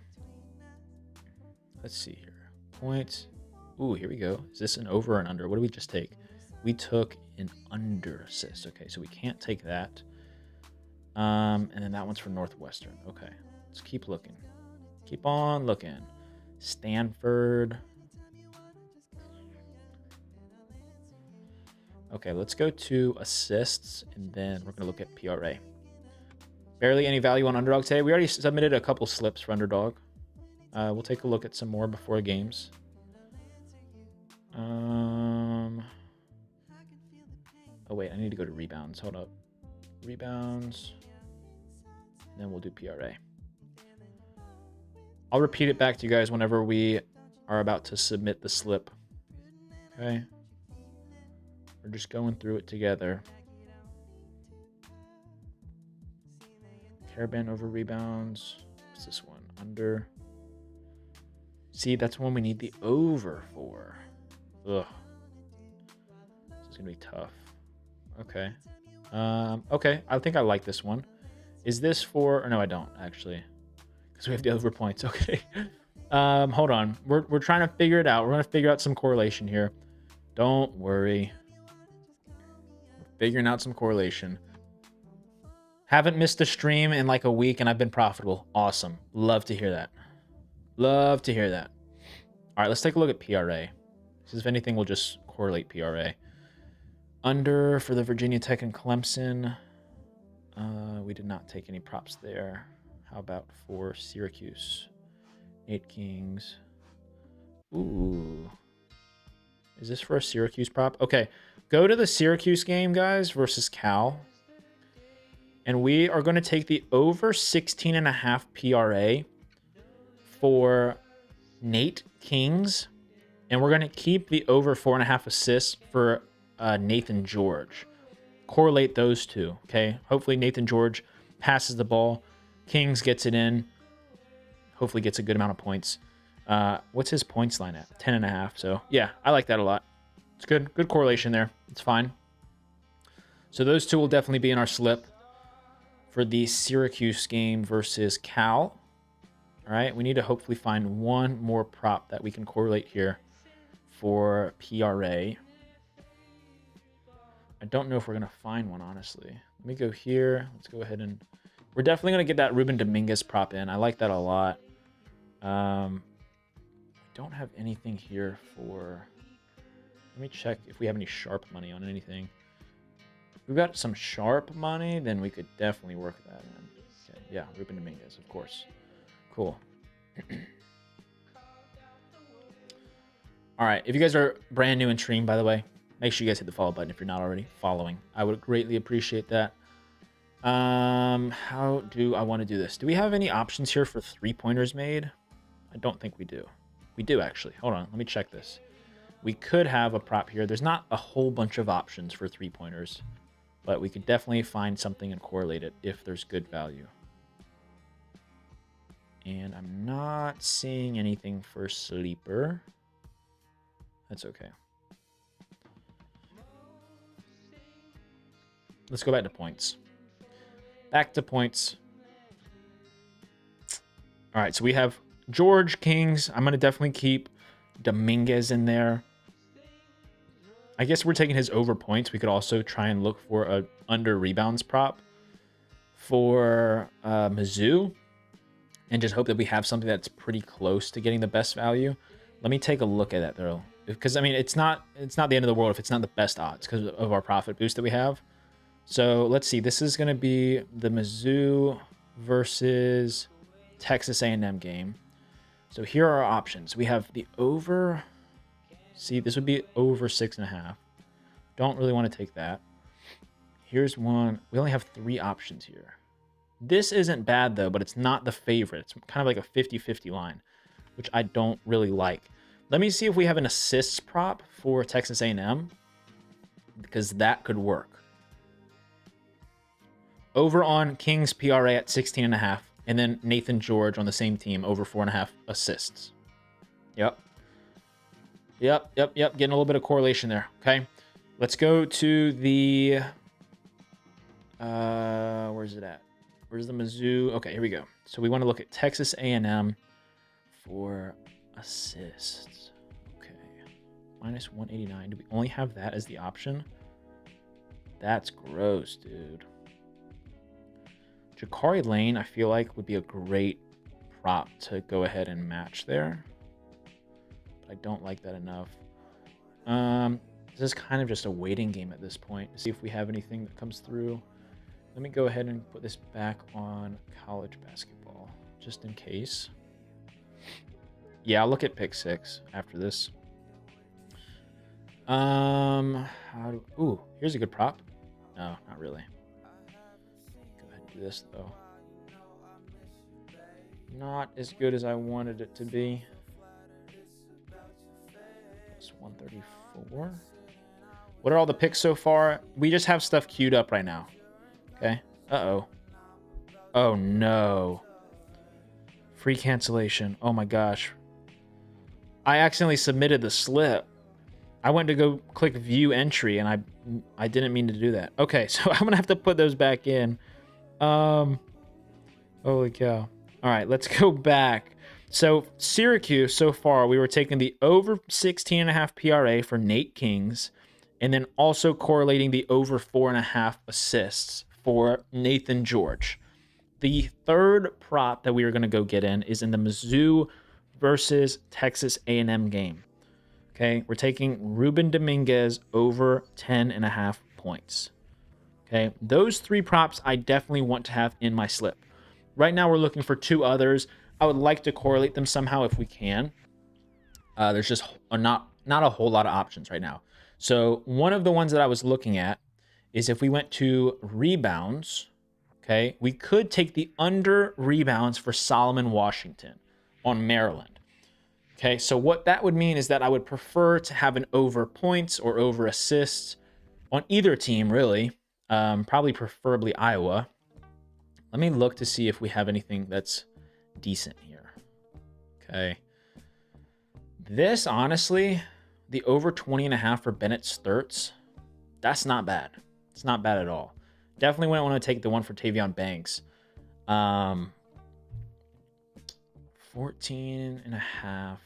Let's see here. Points. Ooh, here we go. Is this an over or an under? What did we just take? We took an under assist. Okay, so we can't take that. And then that one's for Northwestern. Okay, let's keep looking. Keep on looking. Stanford. Okay, let's go to assists, and then we're going to look at PRA. Barely any value on Underdog today. We already submitted a couple slips for Underdog. We'll take a look at some more before games. Oh, wait, I need to go to rebounds. Hold up. Rebounds. Then we'll do PRA. I'll repeat it back to you guys whenever we are about to submit the slip. Okay. We're just going through it together. Caravan over rebounds. What's this one? Under. See, that's one we need the over for. Ugh. This is going to be tough. Okay. Okay, I think I like this one. Is this for... Or no, I don't, actually. Because we have the over points. Okay. Hold on. We're trying to figure it out. We're going to figure out some correlation here. Don't worry. We're figuring out some correlation. Haven't missed a stream in like a week and I've been profitable. Awesome. Love to hear that. Love to hear that. All right, let's take a look at PRA. So if anything, we'll just correlate PRA. Under for the Virginia Tech and Clemson. We did not take any props there. How about for Syracuse? 8 Kings. Ooh. Is this for a Syracuse prop? Okay. Go to the Syracuse game, guys, versus Cal. And we are going to take the over 16.5 PRA for Nate Kings. And we're going to keep the over 4.5 assists for Nathan George. Correlate those two, okay? Hopefully Nathan George passes the ball. Kings gets it in. Hopefully gets a good amount of points. What's his points line at? 10.5. So, yeah, I like that a lot. It's good. Good correlation there. It's fine. So those two will definitely be in our slip for the Syracuse game versus Cal. All right, we need to hopefully find one more prop that we can correlate here for PRA. I don't know if we're going to find one, honestly. Let me go here. Let's go ahead and... We're definitely going to get that Ruben Dominguez prop in. I like that a lot. We don't have anything here for... Let me check if we have any sharp money on anything. If we've got some sharp money, then we could definitely work that in. Okay, yeah, Ruben Dominguez, of course. Cool. All right, if you guys are brand new in stream, by the way, make sure you guys hit the follow button if you're not already following. I would greatly appreciate that. How do I want to do this? Do we have any options here for 3-pointers made? I don't think we do. We do, actually. Hold on, let me check this. We could have a prop here. There's not a whole bunch of options for 3-pointers, but we could definitely find something and correlate it if there's good value. And I'm not seeing anything for sleeper. That's okay. Let's go back to points. Back to points. All right, so we have George, Kings. I'm going to definitely keep Dominguez in there. I guess we're taking his over points. We could also try and look for a under rebounds prop for Mizzou and just hope that we have something that's pretty close to getting the best value. Let me take a look at that though, because I mean it's not the end of the world if it's not the best odds because of our profit boost that we have. So let's see. This is going to be the Mizzou versus Texas A&M game. So here are our options. We have the over. See, this would be over 6.5. Don't really want to take that. Here's one. We only have 3 options here. This isn't bad though, but it's not the favorite. It's kind of like a 50-50 line, which I don't really like. Let me see if we have an assists prop for Texas A&M, because that could work. Over on Kings PRA at 16.5, and then Nathan George on the same team over 4.5 assists. Yep. Getting a little bit of correlation there. Okay. Let's go to the where's it at? Where's the Mizzou? Okay, here we go. So we want to look at Texas A&M for assists. Okay. Minus 189. Do we only have that as the option? That's gross, dude. Jakari Lane, I feel like, would be a great prop to go ahead and match there. But I don't like that enough. This is kind of just a waiting game at this point to see if we have anything that comes through. Let me go ahead and put this back on college basketball, just in case. Yeah, I'll look at pick 6 after this. Ooh, here's a good prop. No, not really. Go ahead and do this though. Not as good as I wanted it to be. It's 134. What are all the picks so far? We just have stuff queued up right now. Okay. Uh-oh. Oh, no. Free cancellation. Oh, my gosh. I accidentally submitted the slip. I went to go click view entry, and I didn't mean to do that. Okay, so I'm going to have to put those back in. Holy cow. All right, let's go back. So Syracuse, so far, we were taking the over 16.5 PRA for Nate Kings, and then also correlating the over 4.5 assists for Nathan George. The third prop that we are going to go get in is in the Mizzou versus Texas A&M game. Okay, we're taking Ruben Dominguez over 10.5 points. Okay, those 3 props I definitely want to have in my slip. Right now we're looking for 2 others. I would like to correlate them somehow if we can. There's just not a whole lot of options right now. So one of the ones that I was looking at is if we went to rebounds, okay, we could take the under rebounds for Solomon Washington on Maryland. Okay, so what that would mean is that I would prefer to have an over points or over assists on either team, really. Probably preferably Iowa. Let me look to see if we have anything that's decent here. Okay. This, honestly, the over 20.5 for Bennett Sturts, that's not bad. It's not bad at all. Definitely wouldn't want to take the one for Tavion Banks. 14.5.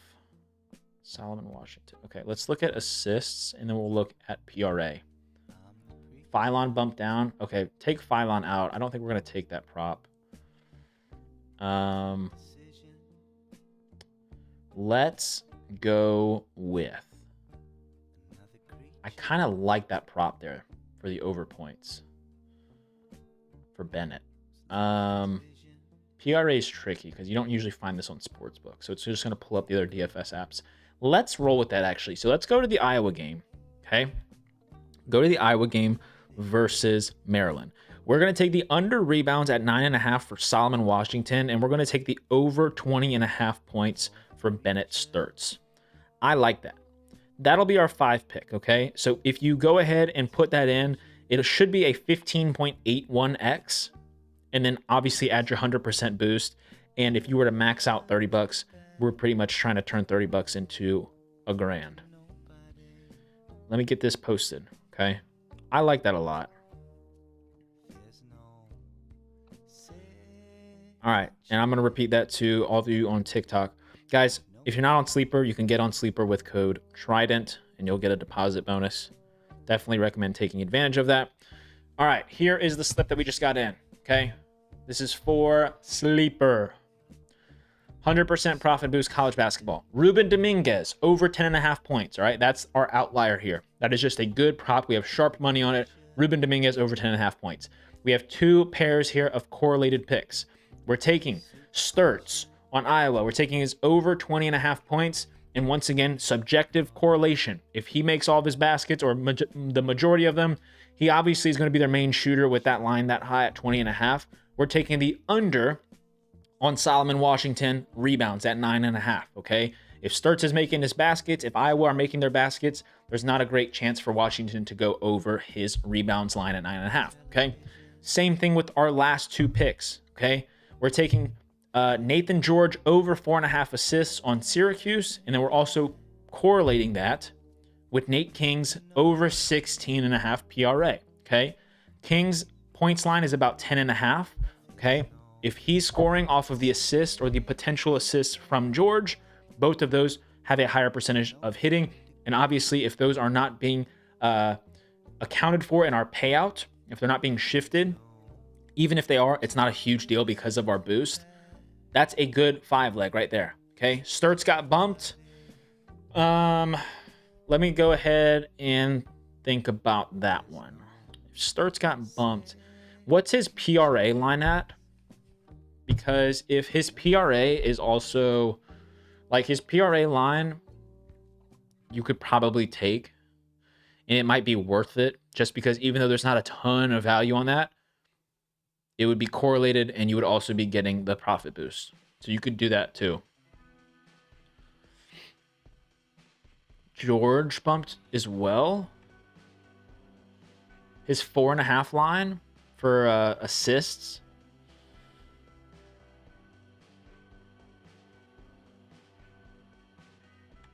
Solomon Washington. Okay, let's look at assists, and then we'll look at PRA. Phylon bumped down. Okay, take Phylon out. I don't think we're going to take that prop. Let's go with... I kind of like that prop there for the over points for Bennett. PRA is tricky because you don't usually find this on Sportsbook, so it's just going to pull up the other DFS apps. Let's roll with that, actually. So let's go to the Iowa game, okay? Go to the Iowa game versus Maryland. We're going to take the under rebounds at 9.5 for Solomon Washington, and we're going to take the over 20.5 points for Bennett Sturts. I like that. That'll be our 5 pick, okay? So if you go ahead and put that in, it should be a 15.81x, and then obviously add your 100% boost. And if you were to max out $30, we're pretty much trying to turn $30 into $1,000. Let me get this posted, okay? I like that a lot. All right, and I'm going to repeat that to all of you on TikTok. Guys, if you're not on Sleeper, you can get on Sleeper with code Trident, and you'll get a deposit bonus. Definitely recommend taking advantage of that. All right, here is the slip that we just got in, okay? This is for Sleeper. 100% profit boost college basketball. Ruben Dominguez, over 10.5 points. All right, that's our outlier here. That is just a good prop. We have sharp money on it. Ruben Dominguez, over 10.5 points. We have two pairs here of correlated picks. We're taking Sturts on Iowa. We're taking his over 20.5 points. And once again, subjective correlation. If he makes all of his baskets, or the majority of them, he obviously is going to be their main shooter with that line that high at 20.5. We're taking the under on Solomon Washington rebounds at 9.5. Okay, if Sturts is making his baskets, if Iowa are making their baskets, there's not a great chance for Washington to go over his rebounds line at 9.5. Okay, same thing with our last two picks. Okay, we're taking Nathan George over 4.5 assists on Syracuse, and then we're also correlating that with Nate King's over 16.5 PRA. Okay, King's points line is about 10.5. Okay. If he's scoring off of the assist or the potential assist from George, both of those have a higher percentage of hitting. And obviously, if those are not being accounted for in our payout, if they're not being shifted, even if they are, it's not a huge deal because of our boost. That's a good 5-leg right there. Okay, Sturts got bumped. Let me go ahead and think about that one. If Sturts got bumped, what's his PRA line at? Because if his PRA is also, like, his PRA line, you could probably take, and it might be worth it, just because even though there's not a ton of value on that, it would be correlated and you would also be getting the profit boost. So you could do that too. George bumped as well. His 4.5 line for assists.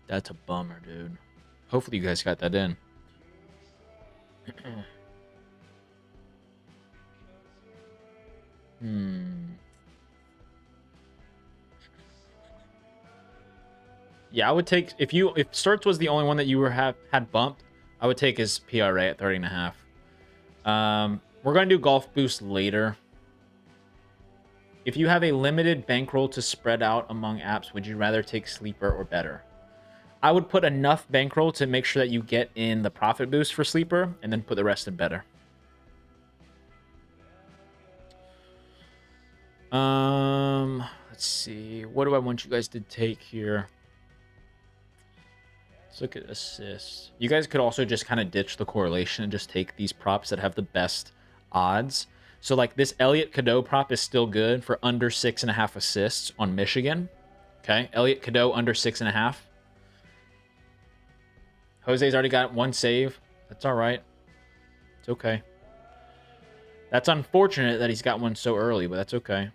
That's a bummer, dude. Hopefully you guys got that in. Yeah, I would take, if Sturts was the only one that you had bumped, I would take his PRA at 30.5. We're going to do golf boost later. If you have a limited bankroll to spread out among apps, would you rather take Sleeper or Better? I would put enough bankroll to make sure that you get in the profit boost for Sleeper, and then put the rest in Better. Let's see. What do I want you guys to take here? Let's look at assists. You guys could also just kind of ditch the correlation and just take these props that have the best odds. So like this Elliot Cadeau prop is still good for under 6.5 assists on Michigan. Okay, Elliot Cadeau under 6.5. Jose's already got one save. That's all right. It's okay. That's unfortunate that he's got one so early, but that's okay.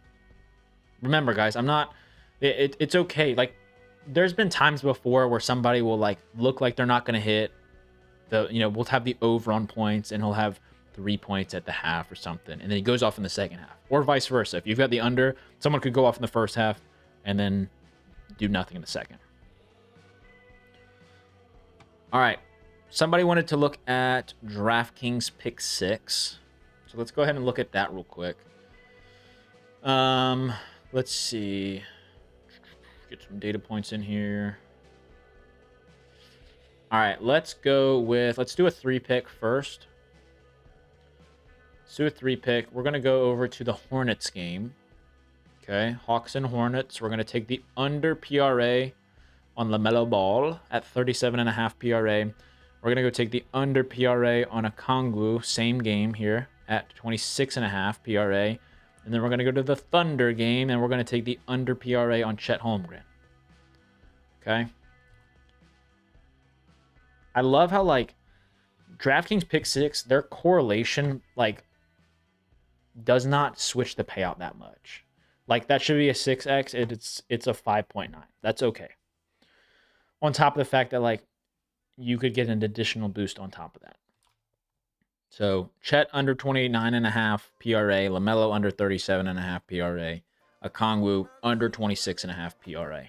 Remember, guys, I'm not... It's okay. Like, there's been times before where somebody will, like, look like they're not going to hit. We'll have the over on points, and he'll have 3 points at the half or something. And then he goes off in the second half. Or vice versa. If you've got the under, someone could go off in the first half and then do nothing in the second. All right, somebody wanted to look at DraftKings Pick 6. So let's go ahead and look at that real quick. Let's see. Get some data points in here. All right, let's do a 3-pick first. Let's do a 3-pick. We're going to go over to the Hornets game. Okay, Hawks and Hornets. We're going to take the under PRA on LaMelo Ball at 37.5 PRA. We're going to go take the under PRA on Okongwu, same game here, at 26.5 PRA. And then we're going to go to the Thunder game, and we're going to take the under PRA on Chet Holmgren. Okay? I love how, like, DraftKings Pick 6, their correlation, like, does not switch the payout that much. Like, that should be a 6x, it's a 5.9. That's okay. On top of the fact that, like, you could get an additional boost on top of that. So, Chet under 29.5 PRA, LaMelo under 37.5 PRA, Okongwu under 26.5 PRA.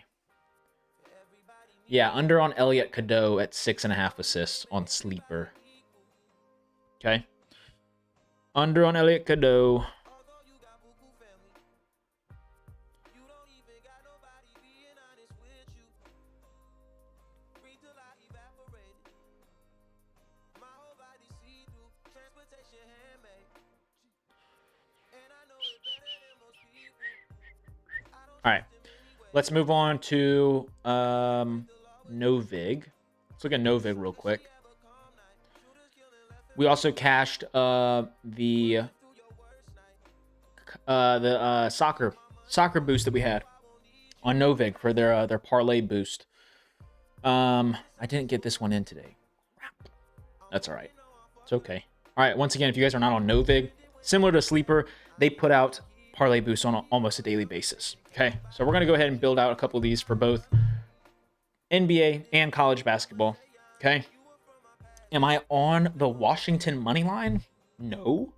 Yeah, under on Elliot Cadeau at 6.5 assists on Sleeper. Okay. Under on Elliot Cadeau. All right, let's move on to Novig. Let's look at Novig real quick. We also cashed the soccer boost that we had on Novig for their parlay boost. I didn't get this one in today. That's all right. It's okay. All right. Once again, if you guys are not on Novig, similar to Sleeper, they put out parlay boosts on almost a daily basis. Okay. So we're going to go ahead and build out a couple of these for both NBA and college basketball. Okay. Am I on the Washington money line? No.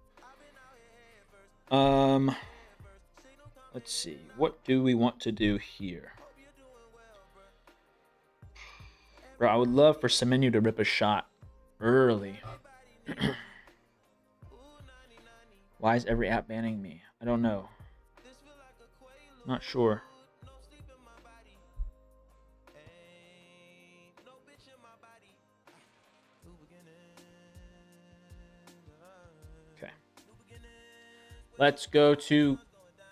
Let's see. What do we want to do here? Bro, I would love for Semenya to rip a shot early. Why is every app banning me? I don't know. Not sure. Okay. Let's go to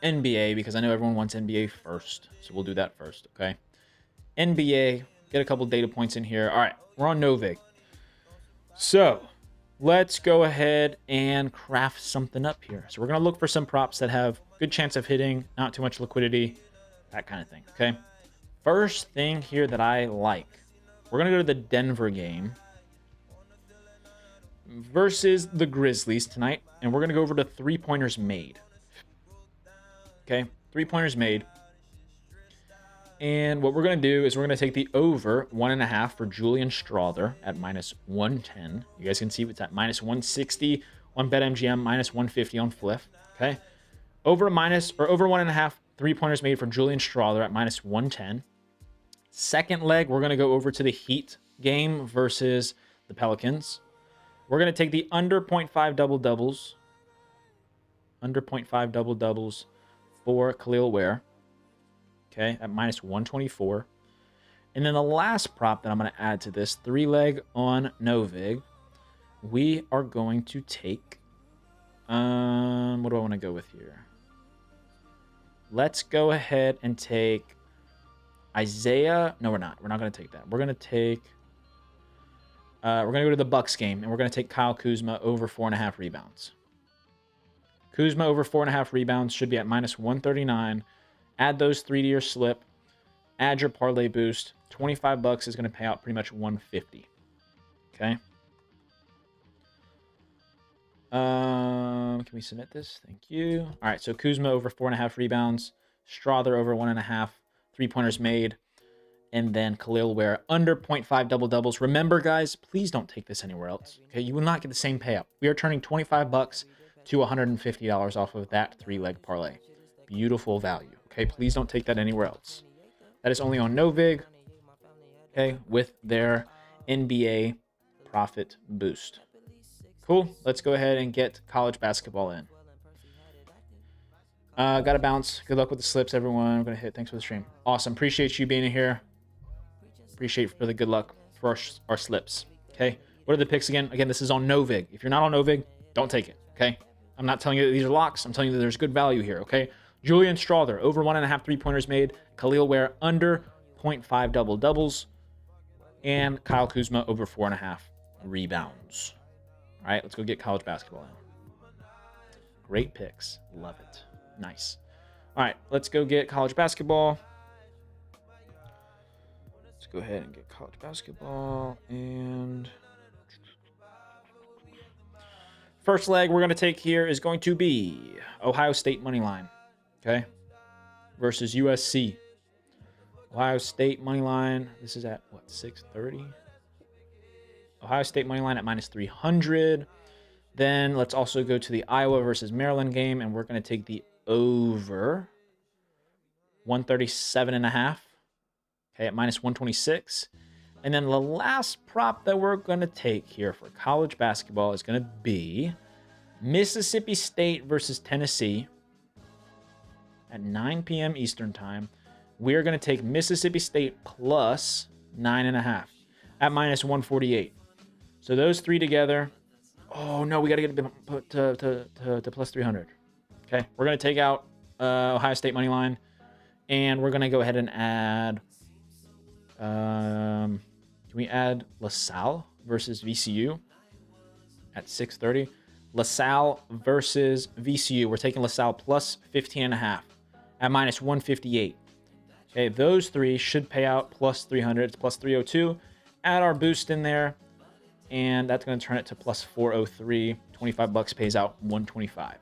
NBA because I know everyone wants NBA first. So we'll do that first, okay? NBA, get a couple data points in here. All right, we're on Novig. So let's go ahead and craft something up here. So we're going to look for some props that have good chance of hitting, not too much liquidity, that kind of thing, okay? First thing here that I like, we're going to go to the Denver game versus the Grizzlies tonight, and we're going to go over to three-pointers made. Okay, three-pointers made. And what we're going to do is we're going to take the over 1.5 for Julian Strawther at minus 110. You guys can see it's at minus 160 on BetMGM, minus 150 on Fliff. Okay, over 1.5 three-pointers made for Julian Strawther at minus 110. Second leg, we're going to go over to the Heat game versus the Pelicans. We're going to take the under 0.5 double-doubles. Under 0.5 double-doubles for Khalil Ware. Okay, at minus 124. And then the last prop that I'm going to add to this, 3-leg on Novig, we are going to take, what do I want to go with here? Let's go ahead and take Isaiah. No, we're not. We're not going to take that. We're going to take, we're going to go to the Bucks game, and we're going to take Kyle Kuzma over 4.5 rebounds. Kuzma over 4.5 rebounds should be at minus 139. Add those 3 to your slip. Add your parlay boost. $25 is going to pay out pretty much 150. Okay. Can we submit this? Thank you. All right. So Kuzma over 4.5 rebounds. Strawther over 1.5. 3-pointers made. And then Khalil Ware under 0.5 double-doubles. Remember, guys, please don't take this anywhere else. Okay. You will not get the same payout. We are turning $25 to $150 off of that 3-leg parlay. Beautiful value. Okay, please don't take that anywhere else. That is only on Novig, okay, with their NBA profit boost. Cool. Let's go ahead and get college basketball in. Got to bounce. Good luck with the slips, everyone. I'm going to hit. Thanks for the stream. Awesome. Appreciate you being here. Appreciate for the good luck for our slips. Okay. What are the picks again? Again, this is on Novig. If you're not on Novig, don't take it. Okay. I'm not telling you that these are locks. I'm telling you that there's good value here. Okay. Julian Strawther, over 1.5 3-pointers made. Khalil Ware, under 0.5 double-doubles. And Kyle Kuzma, over 4.5 rebounds. All right, let's go get college basketball in. Great picks. Love it. Nice. All right, let's go get college basketball. Let's go ahead and get college basketball. And first leg we're going to take here is going to be Ohio State money line. Okay, versus USC. Ohio State money line. This is at what, 6:30? Ohio State money line at minus 300. Then let's also go to the Iowa versus Maryland game, and we're going to take the over 137.5. Okay, at minus 126. And then the last prop that we're going to take here for college basketball is going to be Mississippi State versus Tennessee. At 9 p.m. Eastern time, we are going to take Mississippi State plus 9.5. at minus 148. So those three together. Oh no, we got to get it put to plus 300. Okay, we're gonna take out Ohio State money line, and we're gonna go ahead and add. Can we add LaSalle versus VCU at 6:30? LaSalle versus VCU. We're taking LaSalle plus 15.5 at minus 158. Okay, those three should pay out plus 300. It's plus 302. Add our boost in there, and that's going to turn it to plus 403. 25 bucks pays out 125.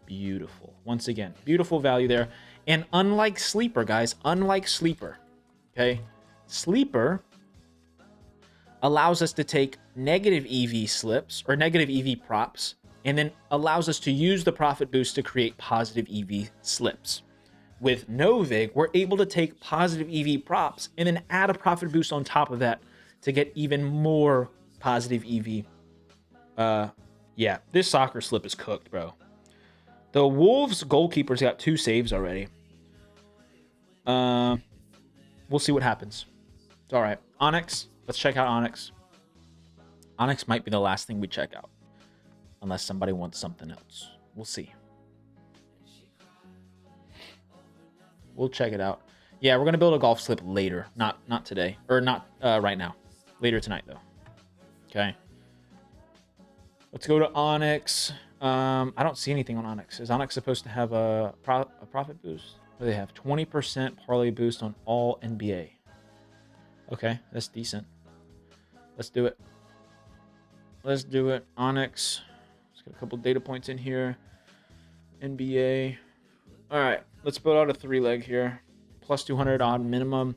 Beautiful. Once again, beautiful value there. And unlike Sleeper, guys, unlike Sleeper, okay, Sleeper allows us to take negative EV slips or negative EV props, and then allows us to use the profit boost to create positive EV slips. With Novig, we're able to take positive EV props and then add a profit boost on top of that to get even more positive EV. Yeah, this soccer slip is cooked, bro. The Wolves goalkeeper's got 2 saves already. We'll see what happens. It's all right. Onyx, let's check out Onyx. Onyx might be the last thing we check out, unless somebody wants something else. We'll see. We'll check it out. Yeah, we're gonna build a golf slip later, not today, or not right now. Later tonight, though. Okay. Let's go to Onyx. I don't see anything on Onyx. Is Onyx supposed to have a profit boost? What do they have? 20% parlay boost on all NBA. Okay, that's decent. Let's do it. Let's do it. Onyx. Let's get a couple data points in here. NBA. All right, let's build out a 3-leg here. Plus 200 odd minimum.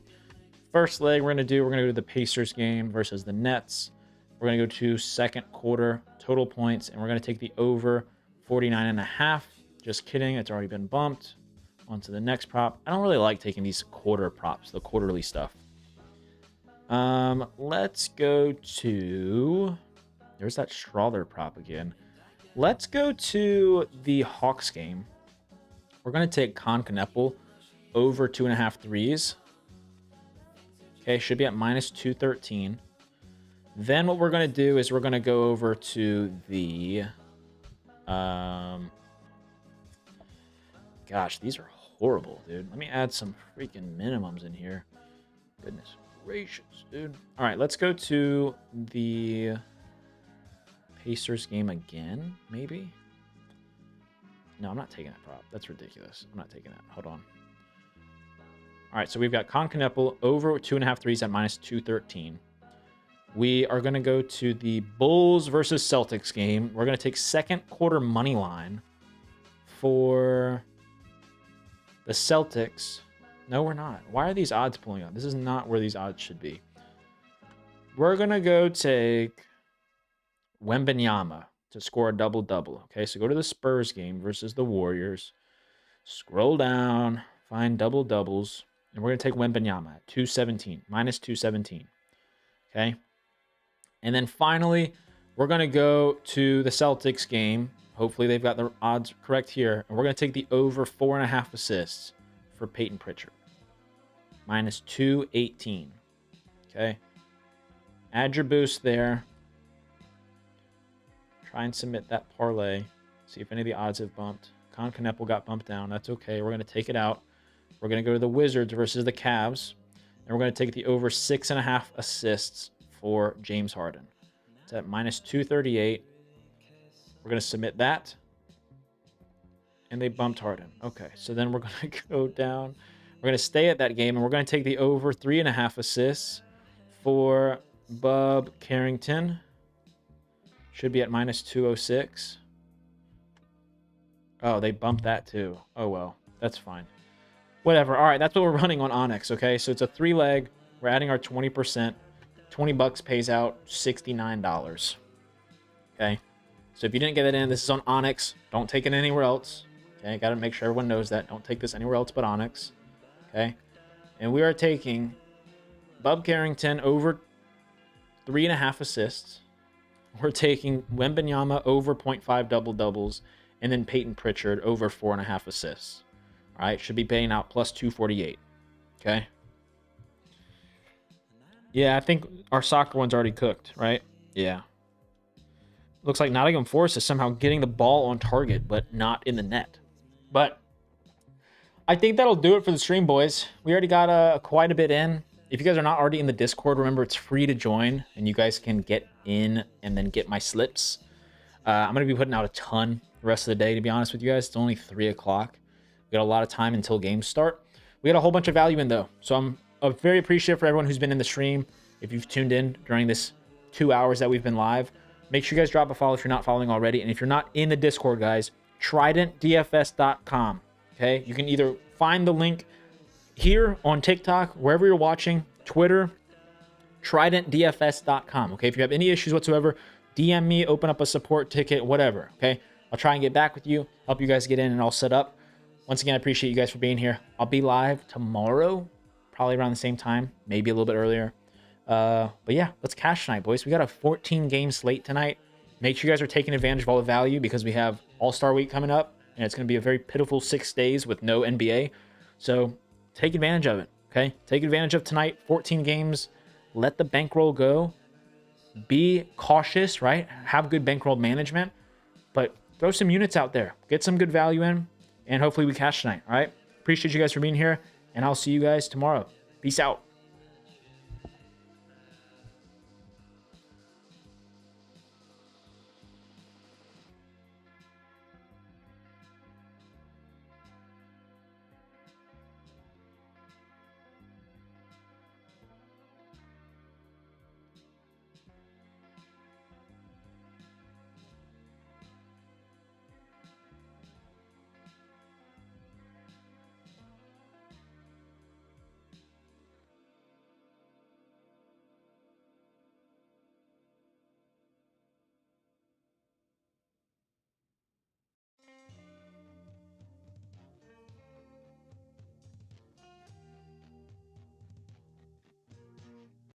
First leg we're going to go to the Pacers game versus the Nets. We're going to go to second quarter total points, and we're going to take the over 49.5. Just kidding, it's already been bumped. On to the next prop. I don't really like taking these quarter props, the quarterly stuff. Let's go to... There's that Strother prop again. Let's go to the Hawks game. We're going to take Con Kneppel over 2.5 threes. Okay, should be at minus 213. Then what we're going to do is we're going to go over to the... Gosh, these are horrible, dude. Let me add some freaking minimums in here. Goodness gracious, dude. All right, let's go to the Pacers game again, maybe? No, I'm not taking that prop. That's ridiculous. I'm not taking that. Hold on. All right, so we've got Con Kneppel over 2.5 threes at minus 213. We are going to go to the Bulls versus Celtics game. We're going to take second quarter money line for the Celtics. No, we're not. Why are these odds pulling up? This is not where these odds should be. We're going to go take Wembanyama to score a double-double. Okay, so go to the Spurs game versus the Warriors. Scroll down, find double-doubles, and we're going to take Wembanyama at 217, minus 217. Okay? And then finally, we're going to go to the Celtics game. Hopefully they've got the odds correct here. And we're going to take the over 4.5 assists for Peyton Pritchard. Minus 218. Okay? Add your boost there. Try and submit that parlay. See if any of the odds have bumped. Con Kneppel got bumped down. That's okay. We're going to take it out. We're going to go to the Wizards versus the Cavs. And we're going to take the over 6.5 assists for James Harden. It's at minus 238. We're going to submit that. And they bumped Harden. Okay, so then we're going to go down. We're going to stay at that game, and we're going to take the over 3.5 assists for Bub Carrington. Should be at minus 206. Oh, they bumped that too. Oh, well, that's fine. Whatever. All right, that's what we're running on Onyx, okay? So it's a 3-leg. We're adding our 20%. 20 bucks pays out $69. Okay? So if you didn't get that in, this is on Onyx. Don't take it anywhere else. Okay? Got to make sure everyone knows that. Don't take this anywhere else but Onyx. Okay? And we are taking Bub Carrington over 3.5 assists. We're taking Wembanyama over 0.5 double-doubles, and then Peyton Pritchard over 4.5 assists. All right, should be paying out plus 248. Okay? Yeah, I think our soccer one's already cooked, right? Yeah. Looks like Nottingham Forest is somehow getting the ball on target, but not in the net. But I think that'll do it for the stream, boys. We already got quite a bit in. If you guys are not already in the Discord, remember it's free to join, and you guys can get in and then get my slips. I'm going to be putting out a ton the rest of the day, to be honest with you guys. It's only 3 o'clock. We got a lot of time until games start. We got a whole bunch of value in, though. So I'm very appreciative for everyone who's been in the stream. If you've tuned in during this 2 hours that we've been live, make sure you guys drop a follow if you're not following already. And if you're not in the Discord, guys, tridentdfs.com. Okay, you can either find the link here on TikTok, wherever you're watching, Twitter, tridentdfs.com. Okay, if you have any issues whatsoever, DM me, open up a support ticket, whatever. Okay, I'll try and get back with you, help you guys get in and all set up. Once again, I appreciate you guys for being here. I'll be live tomorrow, probably around the same time, maybe a little bit earlier. But yeah, let's cash tonight, boys. We got a 14-game slate tonight. Make sure you guys are taking advantage of all the value because we have All-Star Week coming up, and it's going to be a very pitiful 6 days with no NBA. So take advantage of it, okay? Take advantage of tonight, 14 games. Let the bankroll go. Be cautious, right? Have good bankroll management, but throw some units out there. Get some good value in, and hopefully we cash tonight, all right? Appreciate you guys for being here, and I'll see you guys tomorrow. Peace out.